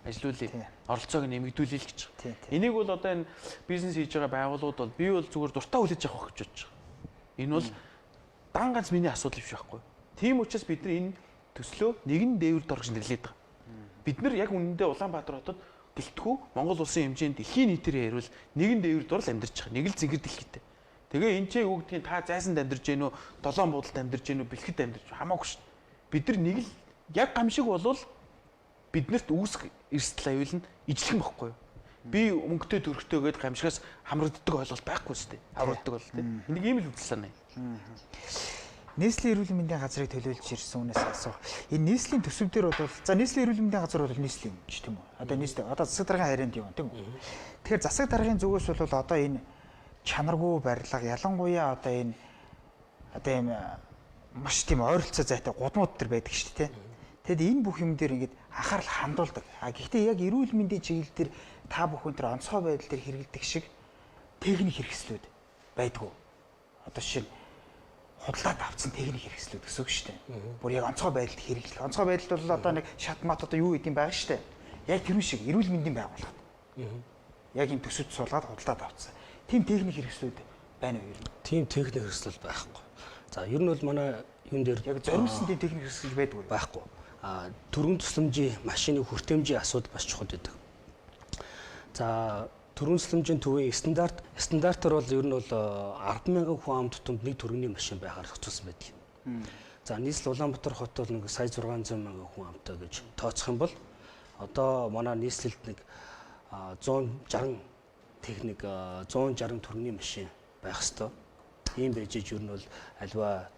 ажилуулъя, оролцоог нэмэгдүүлэе л гэж. Энийг бол одоо энэ бизнес хийж байгаа байгууллагууд бол би бол зүгээр дуртай хүлээж авах гэж бодож байгаа. Энэ бол дан ганц миний асуудал биш байхгүй. Тийм учраас бид нар энэ төслөө нэгэн дээвэр дор гэж нэрлэдэг байгаа. Бид нар яг үнэндээ Улаанбаатар хотод гэлтгүү Монгол улсын хэмжээнд дэлхийн нийтээр ярил нэгэн дээвэр дор л амьдарч байгаа. Нэг л зингэр дэлхийтэй. Тэгээ энэ ч юу гэдгийг та зайсанд амьдарч гэнэ үү, долоон буудалд амьдарч гэнэ үү, бэлгэд амьдарч хамаагүй шүү дээ. Бид нар нэг л яг гамшиг болвол биднэрт үүсэх эрсдэл аюул нь ижлэх юм баггүй юу? Би мөнгөтэй төрхтэйгээд гамшигаас хамрагддаг ойлголт байхгүй шүү дээ. Хамрагддаг бол тийм. Энийг ийм л үзэл санаа. Нийслэлийн эрүүл мэндийн газрыг төлөөлж ирсэн үнээс асуух. Энэ нийслэлийн төсөв дээр бол за нийслэлийн эрүүл мэндийн газар бол нийслэлийн юм ч тийм үү? Одоо нийслэл одоо засаг даргын харьяанд юм тийм үү? Тэгэхээр засаг даргын зүгээс бол одоо энэ чанаргүй барилга ялангуяа одоо энэ одоо юм маш тийм ойролцоо зайтай гудмууд төр байдаг шүү дээ. Тэгэд энэ бүх юм дээр ингээд анхаарал хандуулдаг. Гэхдээ яг эрүүл мэндийн чиглэл дээр та бүхэн тэр онцгой байдал дээр хэрэгэлдэг шиг техник хэрэгслүүд байдгүй. Одоо жишээ нь худалдаад авсан техник хэрэгслүүд гэсэн үг шүү дээ. Бүр яг онцгой байдалд хэрэглэх. Онцгой байдалд бол одоо нэг шатмат одоо юу гэдэм байгаа шүү дээ. Яг тэр шиг эрүүл мэндийн байгууллага. Яг юм төсөвт суулгаад худалдаад авсан. Тим техник хэрэгслүүд байна уу юу? Тийм техник хэрэгсэл байхгүй. За ер нь бол манай юун дээр Яг зориулсан тийм техник хэрэгсэл байдгүй. байхгүй. Төрийн тусламжийн машины хүртээмжийн асуудал бас чухал гэдэг. За төрийн тусламжийн төвийн стандартаар бол ер нь бол 10,000 хүн ам тутамд нэг төрөний машин байгаар зохицуулсан байдаг. За нийслэл Улаанбаатар хот бол нэг сая 600,000 хүн амтай гэж тооцох юм бол одоо манай нийслэлд нэг 160 техник 160 төрөний машин байх ёстой. Ийм байж ер нь бол альва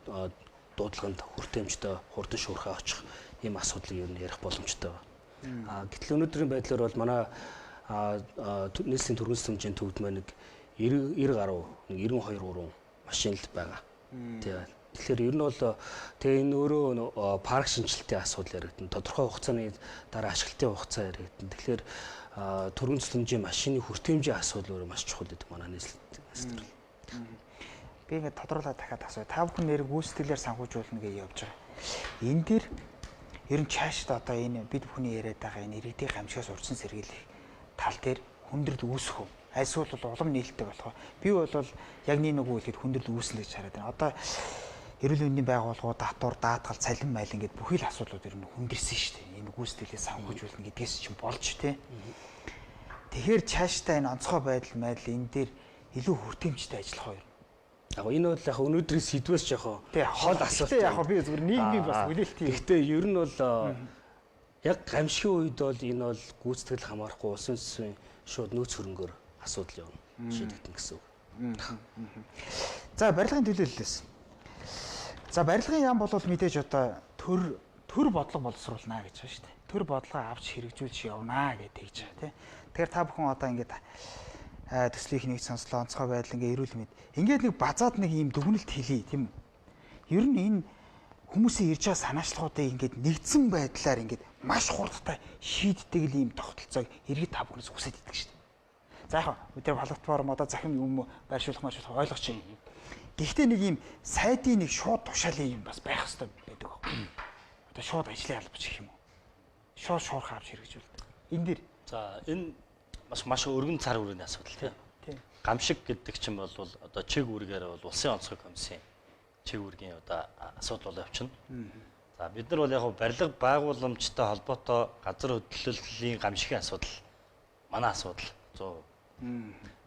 дуудлаганд хүртээмжтэй хурдан шуурхай очих ийм асуудлыг ер нь ярих боломжтой байна. Гэтэл өнөөдрийн байдлаар бол манай нийслэлийн төрийн тусламжийн төвд маань нэг 90 гаруй 92 машин л байгаа. Тэгэхээр ер нь бол тэгээ энэ өөрөө парк шинжилтийн асуудал яригдана. Тодорхой хугацааны дараа ашиглалтын хугацаа яригдана. Тэгэхээр төрийн тусламжийн машины хүртээмжийн асуудал өөрөө маш чухал гэдэг манай нийслэлд. Би ингээд тодруулаад дахиад асууя. Та бүхэн нэр гүйцэтгэлээр санхүүжүүлнэ гэж явж байгаа. Энэ дээр ер нь цаашд одоо энэ бид бүхний яриад байгаа энэ иргэдийн гамшигаас урьдчилан сэргийлэх тал дээр хүндрэл үүсэх үү? Альсвал бол улам нээлттэй болох. Би бол яг нэг үг хэлэхэд хүндрэл үүснэ гэж хараад байна. Одоо эрүүл мэндийн байгууллагууд татвар, даатгал, цалин майлин гэд бүхий л асуудлууд ер нь хүндэрсэн шүү дээ. Энэ гүйцэтгэлээ санхүүжүүлнэ гэдгээс чинь болж тээ. Тэгэхээр цаашдаа энэ онцгой байдал энэ дээр илүү хүртээмжтэй ажиллах хоёр. Яг энэ бол яг өнөөдрийн сэдвээс жоохон хол асуулт. Яг би зүгээр нийгмийн бас хүлээлт юм. Гэхдээ ер нь бол яг гамшигын үед бол энэ бол гүйцэтгэл хамаарахгүй улсын төсвийн шууд нөөц хөрөнгөөр асуудал явна шийдэгдэн гэсэн үг. За барилгын төлөөллөөс. За барилгын яам бол мэдээж одоо төр бодлого боловсруулнаа гэж байна шүү дээ. Төр бодлогоо авч хэрэгжүүлж явнаа гэж тэгж байгаа тийм. Тэгэхээр та бүхэн одоо ингээд төслийнх нэг сонслоо онцгой байдал ингээ эрүүл мэнд. Ингээд нэг базаад нэг юм дүгнэлт хэлье тийм үү. Ер нь энэ хүмүүсийн ирж байгаа санаачлагуудыг ингээд нэгдсэн байдлаар ингээд маш хурдтай шийддэг л юм тогтолцоог иргэд та бүхнээс хүсэж идэг шүү дээ. За яг өдөр платформ одоо захим юм байршуулах ойлгож байна. Гэхдээ нэг юм сайдын нэг шууд тушаалын юм бас байх хэрэгтэй байдаг байхгүй. Одоо шууд ажлын албач гэх юм уу. Шууд шуурхаа авч хэрэгжүүлдэг. Энэ дэр За энэ маш өргөн цар хүрээний асуудал тийм. Гамшиг гэдэг чинь бол одоо чиг үүргээр бол улсын онцгой комиссийн чиг үүргийн одоо асуудал бол явчихна. За бид нар бол яг барилга байгууламжтай холбоотой газар хөдлөлийн гамшигын асуудал манай асуудал 100%.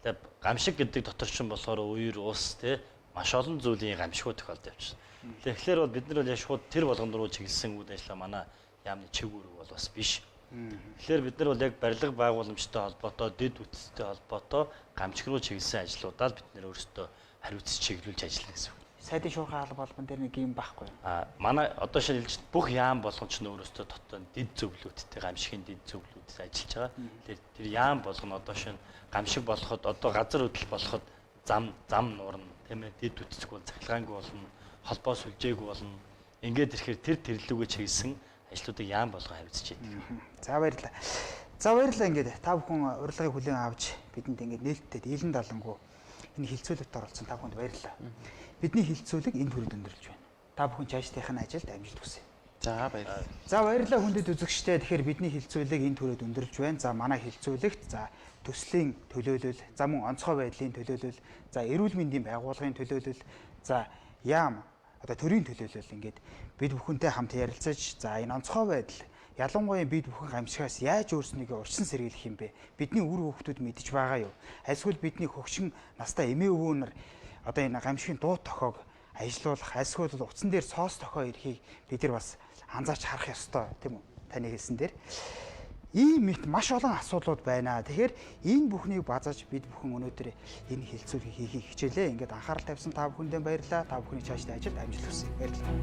Тэгээд гамшиг гэдэг дотор чинь болохоор үер ус тийм маш олон зүйлийн гамшигуд тохиолдож явчихна. Тэгэхээр бол бид нар бол яг шууд тэр болгонд руу чиглэсэн үйл ажиллагаа манай яамны чиг үүрэг бол бас биш. Тэгэхээр бид нар бол яг барилга байгууламжтай холбоотой, дэд үтцтэй холбоотой гамшиг руу чиглэсэн ажлуудаа бид нэр өөрсдөө хариуцж чиглүүлж ажиллана гэсэн үг. сайдын шуурхай албан дээр нэг юм байхгүй. Манай одоо шилжилт бүх яам болгон ч өөрөөсдөө дотоод дэд зөвлөлттэй гамшигын дэд зөвлөлтөд ажиллаж байгаа. Тэгэхээр тэр яам болгоно одоо шин гамшиг болоход одоо газар хөдлөл болоход зам нуурна тийм ээ дэд үтцэг бол цахилгаангүй болно, холбоо сүлжээгүй болно. Ингээд ирэхээр тэр тэрлүүгээ чиглэсэн ажлуудыг яам болгон хариуцж байдаг. За баярлалаа. За баярлалаа ингээд та бүхэн урилгыг хүлээн авч бидэнд ингээд нээлттэй дийлэн далангуу энэ хилцүүлэгт оролцсон та бүхэнд баярлалаа. Бидний хилцүүлэг энэ төрөнд өндөрлөж байна. Та бүхэн цаашдынхаа ажилд амжилт хүсье. За баярлалаа. За баярлалаа хүндэт үзэгчдээ. Тэгэхээр бидний хилцүүлэг энэ төрөнд өндөрлөж байна. За манай хилцүүлэгт за төслийн төлөөлөл, за мөн онцгой байдлын төлөөлөл, за эрүүл мэндийн байгууллагын төлөөлөл, за яам одоо төрийн төлөөлөл ингээд бид бүхэнтэй хамт ярилцаж за энэ онцгой байдал ялангуяа бид бүхэн гамшигаас яаж өөрснийгөө урьдчилан сэргийлэх юм бэ? Бидний үр хүүхдүүд мэдж байгаа юу? Альсвал бидний хөгшин настай эмээ өвөө нар одоо энэ гамшигын дуу тохиог ажилуулах, альсвал утсан дээр соос тохио ирэхийг бид нар бас анзаарч харах ёстой тийм үү? Таны хэлсэн дээр ийм мэт маш олон асуудлууд байна. Тэгэхээр энэ бүхнийг базааж бид бүхэн өнөөдөр энэ хилцүүлгийг хийхийг хичээлээ. Ингээд анхаарал тавьсан та бүхэндээ баярлалаа. Та бүхний цаашдын ажилд амжилт хүсье. Баярлалаа.